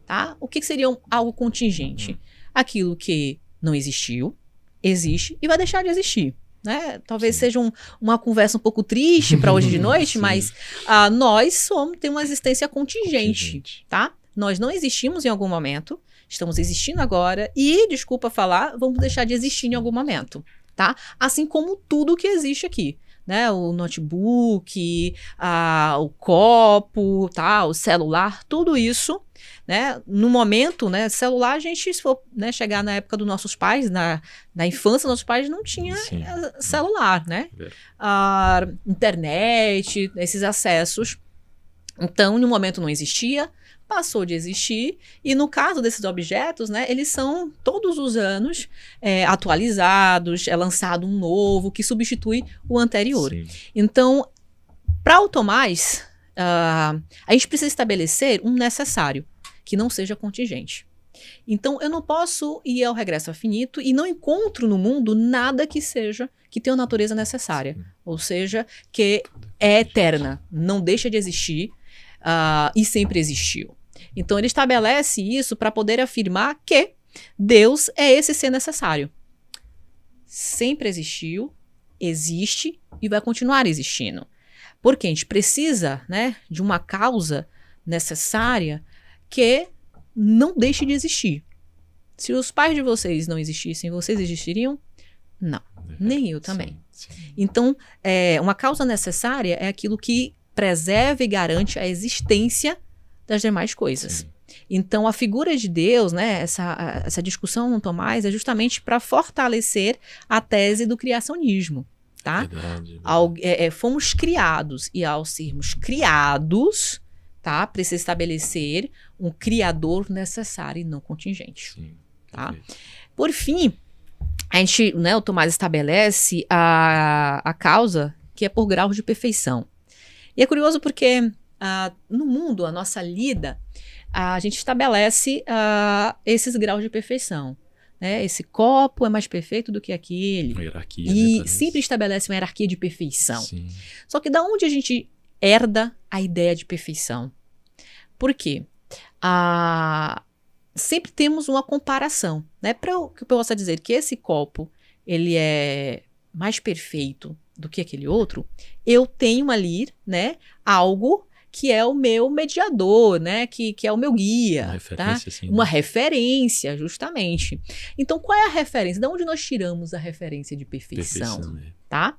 Tá? O que seria algo contingente? Aquilo que não existiu, existe e vai deixar de existir. Né? Talvez seja uma conversa um pouco triste para hoje de noite, mas nós temos uma existência contingente. Tá? Nós não existimos em algum momento, estamos existindo agora e, desculpa falar, vamos deixar de existir em algum momento. Tá? Assim como tudo que existe aqui. Né, o notebook, o copo, tá, o celular, tudo isso, né, no momento, né, celular, a gente, se for, né, chegar na época dos nossos pais, na infância, nossos pais não tinham celular, né, internet, esses acessos. Então, no momento não existia, passou de existir, e no caso desses objetos, né, eles são todos os anos atualizados, é lançado um novo que substitui o anterior. Sim. Então, para o Tomás, a gente precisa estabelecer um necessário, que não seja contingente. Então, eu não posso ir ao regresso ao infinito e não encontro no mundo nada que tenha uma natureza necessária, ou seja, que é eterna, não deixa de existir e sempre existiu. Então, ele estabelece isso para poder afirmar que Deus é esse ser necessário. Sempre existiu, existe e vai continuar existindo. Porque a gente precisa, né, de uma causa necessária que não deixe de existir. Se os pais de vocês não existissem, vocês existiriam? Não, nem eu também. Sim. Então, uma causa necessária é aquilo que preserva e garante a existência das demais coisas. Sim. Então, a figura de Deus, né, essa discussão no Tomás é justamente para fortalecer a tese do criacionismo. tá? Verdade. Fomos criados, e ao sermos criados, tá? Precisa estabelecer um criador necessário e não contingente. Sim, tá? perfeito. Por fim, a gente, né, o Tomás estabelece a causa que é por graus de perfeição. E é curioso porque no mundo, a nossa lida, a gente estabelece esses graus de perfeição. Né? Esse copo é mais perfeito do que aquele. Uma hierarquia. E né, sempre estabelece uma hierarquia de perfeição. Sim. Só que da onde a gente herda a ideia de perfeição? Por quê? Sempre temos uma comparação. Né? Para que eu possa dizer que esse copo ele é mais perfeito do que aquele outro, eu tenho ali, né, algo que é o meu mediador, né, que é o meu guia. Uma referência, tá? assim, Uma né? referência, justamente. Então, qual é a referência? De onde nós tiramos a referência de perfeição? Perfeição, Tá?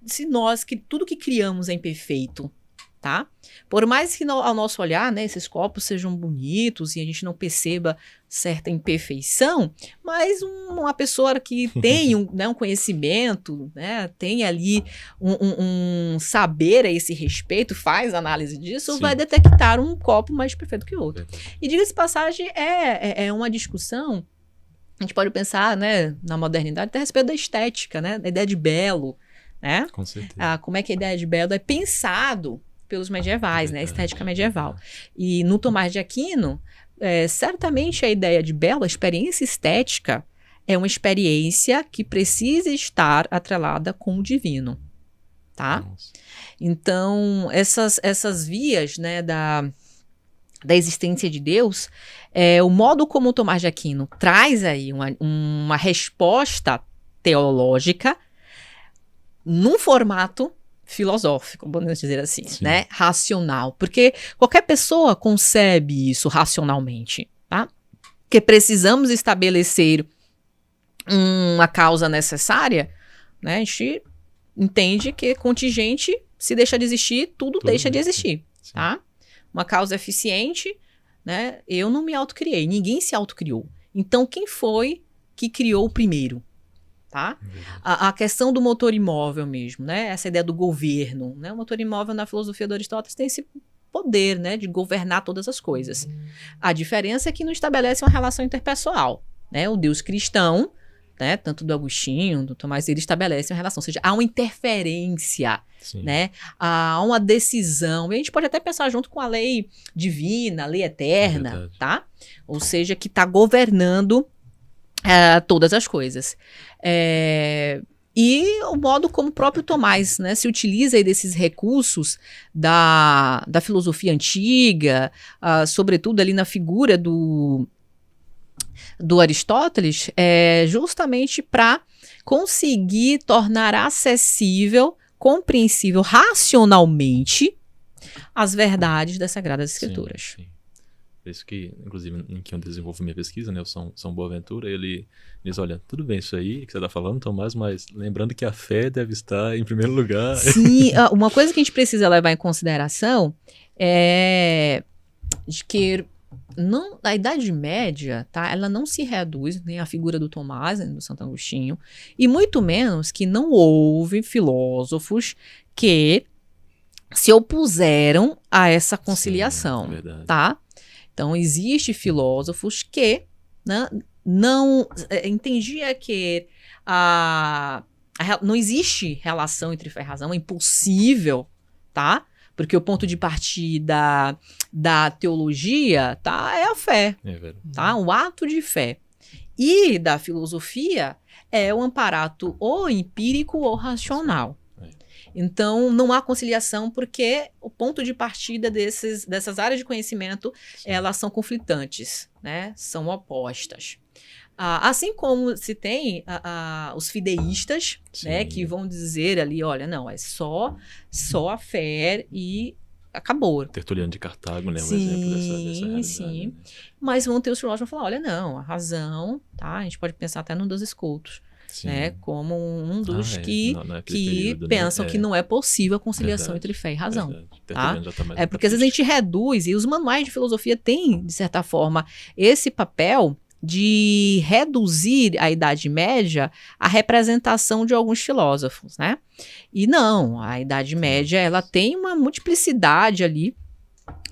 Se nós, tudo que criamos é imperfeito, tá? Por mais que ao nosso olhar, né, esses copos sejam bonitos e a gente não perceba certa imperfeição, mas uma pessoa que tem um conhecimento, né, tem ali um saber a esse respeito, faz análise disso, Sim. vai detectar um copo mais perfeito que o outro. Verdade. E diga-se de passagem, é uma discussão, a gente pode pensar, né, na modernidade, até a respeito da estética, né, da ideia de belo, né? Com certeza. Como é que a ideia de belo é pensado pelos medievais, né? A estética medieval. E no Tomás de Aquino, certamente a ideia de belo, a experiência estética, é uma experiência que precisa estar atrelada com o divino, tá? Nossa. Então, essas vias, né, da existência de Deus, o modo como o Tomás de Aquino traz aí uma resposta teológica num formato filosófico, podemos dizer assim, Sim. né? Racional. Porque qualquer pessoa concebe isso racionalmente, tá? Porque precisamos estabelecer uma causa necessária, né? A gente entende que contingente, se deixa de existir, tudo deixa de existir, Sim. tá? Uma causa eficiente, né? Eu não me autocriei, ninguém se autocriou. Então, quem foi que criou o primeiro? Tá? A questão do motor imóvel mesmo, né? Essa ideia do governo, né? O motor imóvel na filosofia do Aristóteles tem esse poder, né, de governar todas as coisas. A diferença é que não estabelece uma relação interpessoal, né? O Deus cristão, né, tanto do Agostinho, do Tomás, ele estabelece uma relação, ou seja, há uma interferência, Sim. né? Há uma decisão. E a gente pode até pensar junto com a lei divina, a lei eterna, verdade. tá? Ou seja, que está governando todas as coisas. E o modo como o próprio Tomás, né, se utiliza aí desses recursos da filosofia antiga, sobretudo ali na figura do Aristóteles, justamente para conseguir tornar acessível, compreensível racionalmente as verdades das Sagradas Escrituras. Sim, sim. Por isso que, inclusive, em que eu desenvolvo minha pesquisa, né, o São Boaventura, ele diz, olha, tudo bem isso aí que você está falando, Tomás, mas lembrando que a fé deve estar em primeiro lugar. Sim, uma coisa que a gente precisa levar em consideração é de que a Idade Média, tá, ela não se reduz nem à figura do Tomás, nem do Santo Agostinho, e muito menos que não houve filósofos que se opuseram a essa conciliação, Sim, é verdade. tá? Então, existem filósofos que, né, não entendia que não existe relação entre fé e razão, é impossível, tá? Porque o ponto de partida da teologia, tá, é a fé, tá? O ato de fé. E da filosofia é o amparato ou empírico ou racional. Então, não há conciliação porque o ponto de partida dessas áreas de conhecimento, elas são conflitantes, né? São opostas. Assim como se tem os fideístas, né, que vão dizer ali, olha, não, é só a fé e acabou. Tertuliano de Cartago, né? Sim, Um exemplo dessa realidade. sim. Né? Mas vão ter os filósofos que vão falar, olha, não, a razão, tá? A gente pode pensar até no dos escultos. Né, como um dos que período, pensam, né, que não é possível a conciliação entre fé e razão. Tá? Porque às vezes a gente reduz, e os manuais de filosofia têm, de certa forma, esse papel de reduzir a Idade Média à representação de alguns filósofos, né? E não, a Idade Média ela tem uma multiplicidade ali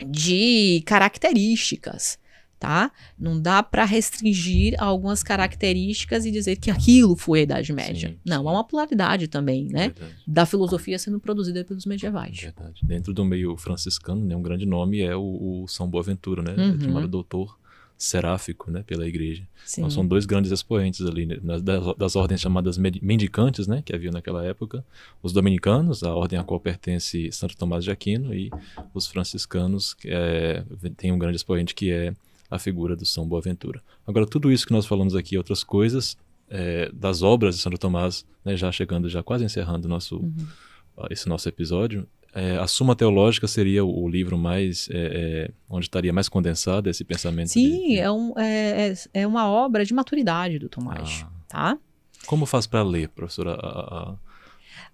de características, tá? Não dá para restringir algumas características e dizer que aquilo foi a Idade Média. Sim, não, sim. há uma pluralidade também, né? Verdade. Da filosofia sendo produzida pelos medievais. Verdade. Dentro do meio franciscano, né, um grande nome é o São Boaventura, né? Uhum. Chamado doutor seráfico, né, pela igreja. Sim. Então são dois grandes expoentes ali, né, das ordens chamadas mendicantes, né, que havia naquela época, os dominicanos, a ordem a qual pertence Santo Tomás de Aquino, e os franciscanos, que tem um grande expoente que é a figura do São Boaventura. Agora, tudo isso que nós falamos aqui, outras coisas, das obras de Santo Tomás, né, já chegando, já quase encerrando esse nosso episódio, a Suma Teológica seria o livro mais onde estaria mais condensado esse pensamento. Sim, é uma obra de maturidade do Tomás, tá? Como faz para ler, professora?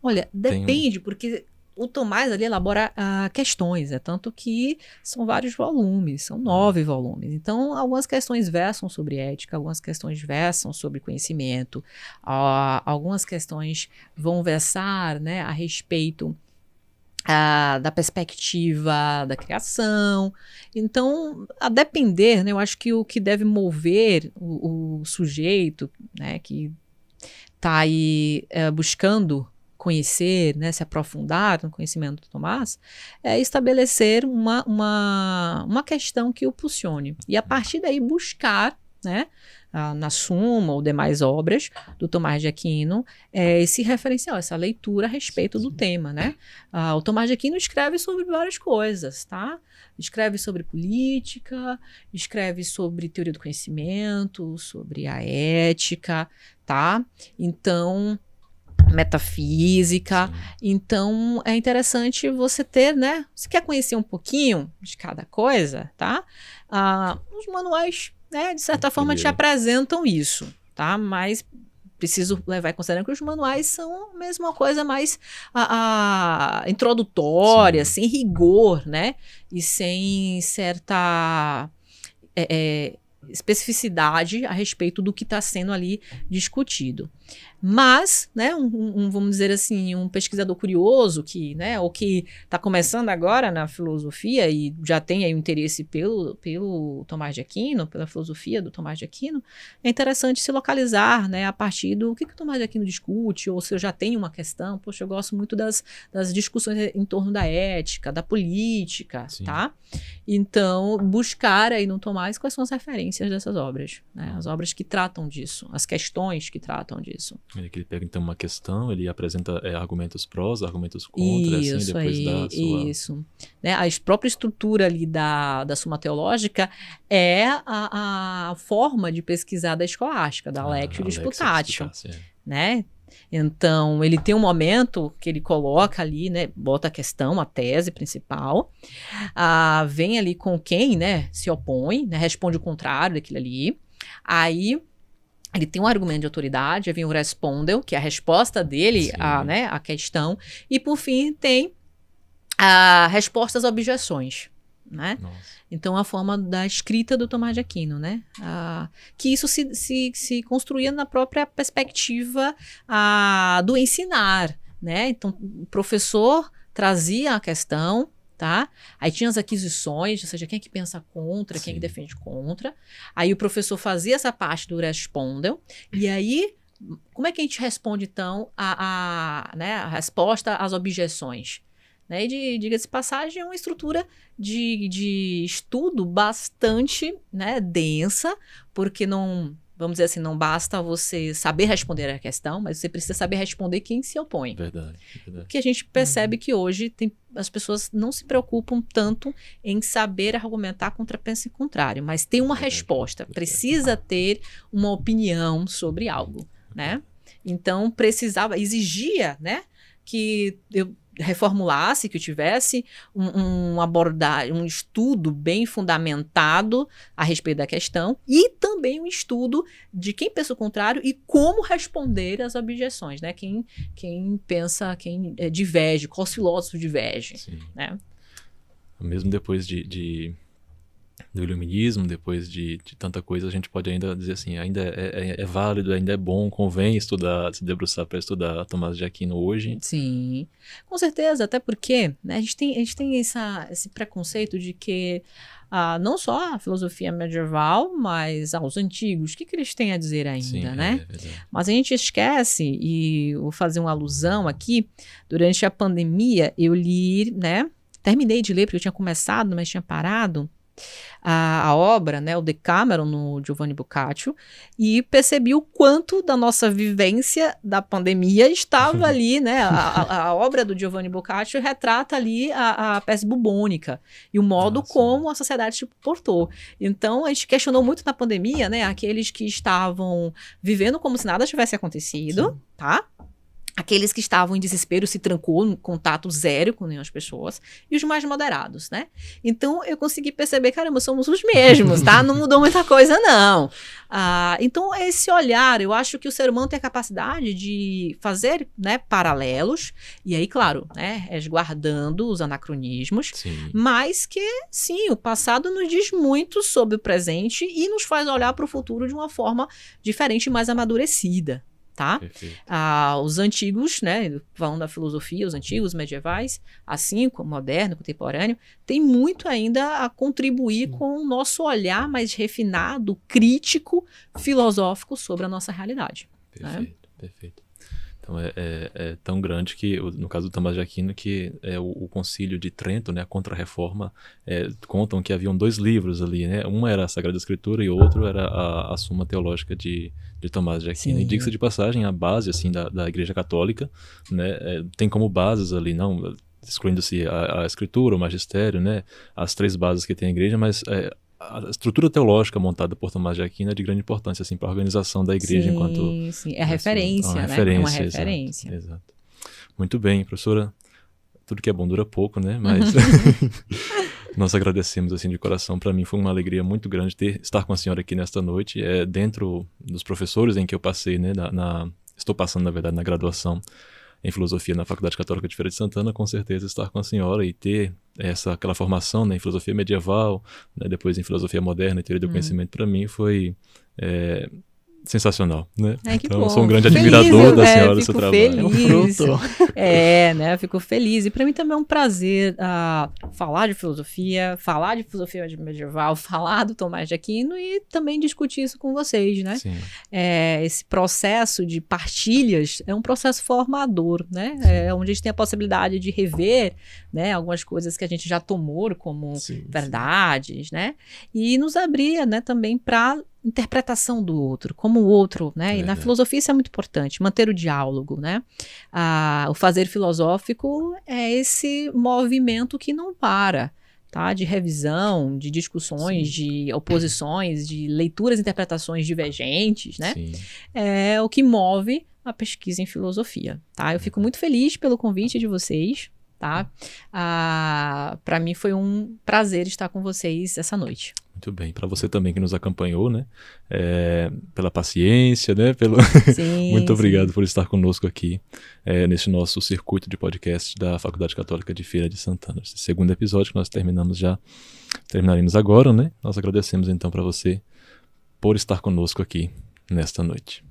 Olha, depende, porque o Tomás ali elabora questões, tanto que são vários volumes, são 9 volumes. Então, algumas questões versam sobre ética, algumas questões versam sobre conhecimento, algumas questões vão versar, né, a respeito da perspectiva da criação. Então, a depender, né, eu acho que o que deve mover o sujeito, né, que está aí buscando conhecer, né, se aprofundar no conhecimento do Tomás, é estabelecer uma questão que o impulsione. E a partir daí buscar, né, na Suma ou demais obras do Tomás de Aquino, esse referencial, essa leitura a respeito do tema, né? O Tomás de Aquino escreve sobre várias coisas, tá? Escreve sobre política, escreve sobre teoria do conhecimento, sobre a ética, tá? Então, metafísica. Sim. Então, é interessante você ter, né? Você quer conhecer um pouquinho de cada coisa, tá? Os manuais, né, de certa forma, te apresentam isso, tá? Mas preciso levar em consideração que os manuais são a mesma coisa mais introdutória, sem rigor, né? E sem certa especificidade a respeito do que está sendo ali discutido. Mas, né, vamos dizer assim, um pesquisador curioso que, né, ou que está começando agora na filosofia e já tem aí um interesse pelo Tomás de Aquino, pela filosofia do Tomás de Aquino, é interessante se localizar, né, a partir do que o Tomás de Aquino discute, ou se eu já tenho uma questão. Poxa, eu gosto muito das discussões em torno da ética, da política, Sim. tá? Então, buscar aí no Tomás quais são as referências dessas obras, né? As obras que tratam disso, as questões que tratam disso. Ele pega então uma questão, ele apresenta argumentos prós, argumentos contra, isso, assim, depois aí, dá a sua... Isso. Né, a própria estrutura ali da Suma Teológica é a forma de pesquisar da escolástica, da Lectio Disputatio, né? Então, ele tem um momento que ele coloca ali, né, bota a questão, a tese principal, vem ali com quem, né, se opõe, né, responde o contrário daquilo ali, aí ele tem um argumento de autoridade, aí vem o respondeu, que é a resposta dele à questão, e por fim tem a resposta às objeções, né? Nossa. Então, a forma da escrita do Tomás de Aquino, né? Que isso se construía na própria perspectiva do ensinar, né? Então, o professor trazia a questão, tá? Aí tinha as aquisições, ou seja, quem é que pensa contra, quem é que defende contra. Aí o professor fazia essa parte do respondeu, e aí, como é que a gente responde, então, né, a resposta às objeções? Né? E, diga-se de passagem, é uma estrutura de estudo bastante, né, densa, porque não, vamos dizer assim, não basta você saber responder a questão, mas você precisa saber responder quem se opõe. Verdade. Porque a gente percebe que hoje as pessoas não se preocupam tanto em saber argumentar contra pensa contrário, mas tem uma resposta, precisa ter uma opinião sobre algo, né? Então, exigia, né, que eu reformulasse, que eu tivesse um estudo bem fundamentado a respeito da questão e também um estudo de quem pensa o contrário e como responder às objeções, né? Quem pensa, quem diverge, quais filósofos divergem, né? Mesmo depois de do iluminismo, depois de tanta coisa, a gente pode ainda dizer assim, ainda é válido, ainda é bom, convém estudar, se debruçar para estudar Tomás de Aquino hoje. Sim, com certeza, até porque, né, a gente tem esse preconceito de que não só a filosofia medieval, mas os antigos, o que eles têm a dizer ainda, Sim, né? Mas a gente esquece, e vou fazer uma alusão aqui, durante a pandemia eu li, né, terminei de ler porque eu tinha começado, mas tinha parado, a obra, né, o Decameron, no Giovanni Boccaccio, e percebi o quanto da nossa vivência da pandemia estava ali, né, a obra do Giovanni Boccaccio retrata ali a peste bubônica e o modo como a sociedade se portou. Então, a gente questionou muito na pandemia, né, aqueles que estavam vivendo como se nada tivesse acontecido, sim, tá? Aqueles que estavam em desespero se trancou no contato zero com nenhuma pessoas, e os mais moderados, né? Então, eu consegui perceber, caramba, somos os mesmos, tá? Não mudou muita coisa, não. Então, esse olhar, eu acho que o ser humano tem a capacidade de fazer, né, paralelos, e aí, claro, né, resguardando os anacronismos, sim, mas que, sim, o passado nos diz muito sobre o presente e nos faz olhar para o futuro de uma forma diferente e mais amadurecida. Tá? Os antigos, né, falando da filosofia, os antigos medievais, assim como o moderno, contemporâneo, tem muito ainda a contribuir com o nosso olhar mais refinado, crítico, filosófico sobre a nossa realidade. Perfeito, né? Perfeito. Então é tão grande que, no caso do Tomás de Aquino, que o Concílio de Trento, né, a Contra-Reforma, contam que haviam 2 livros ali, né? Um era a Sagrada Escritura e o outro era a Suma Teológica de Tomás de Aquino. Sim. E diga-se de passagem, a base assim, da Igreja Católica, né, tem como bases ali, não excluindo-se a Escritura, o Magistério, né, as 3 bases que tem a Igreja, mas a estrutura teológica montada por Tomás de Aquino é de grande importância assim, para a organização da igreja. Sim, é referência, né? É uma referência. Exato. Muito bem, professora. Tudo que é bom dura pouco, né? Mas nós agradecemos assim de coração. Para mim foi uma alegria muito grande estar com a senhora aqui nesta noite. Dentro dos professores em que eu passei, né? Estou passando, na verdade, na graduação em filosofia na Faculdade Católica de Feira de Santana, com certeza estar com a senhora e ter aquela formação, né, em filosofia medieval, né, depois em filosofia moderna e teoria do conhecimento, para mim foi sensacional, né? Então, eu sou um grande admirador da senhora, do seu trabalho. É um fruto. Né? Eu fico feliz. E para mim também é um prazer falar de filosofia medieval, falar do Tomás de Aquino e também discutir isso com vocês, né? Sim. Esse processo de partilhas é um processo formador, né? Onde a gente tem a possibilidade de rever, né, algumas coisas que a gente já tomou como verdades, né? E nos abrir, né, também para interpretação do outro, como o outro, né? E na filosofia isso é muito importante, manter o diálogo, né? O fazer filosófico é esse movimento que não para, tá? De revisão, de discussões, de oposições, de leituras e interpretações divergentes, né? Sim. É o que move a pesquisa em filosofia, tá? Eu fico muito feliz pelo convite de vocês, tá? Para mim foi um prazer estar com vocês essa noite. Muito bem, para você também que nos acompanhou, né, pela paciência, né, sim, muito obrigado por estar conosco aqui nesse nosso circuito de podcast da Faculdade Católica de Feira de Santana. Esse segundo episódio que nós terminaremos agora, né, nós agradecemos então para você por estar conosco aqui nesta noite.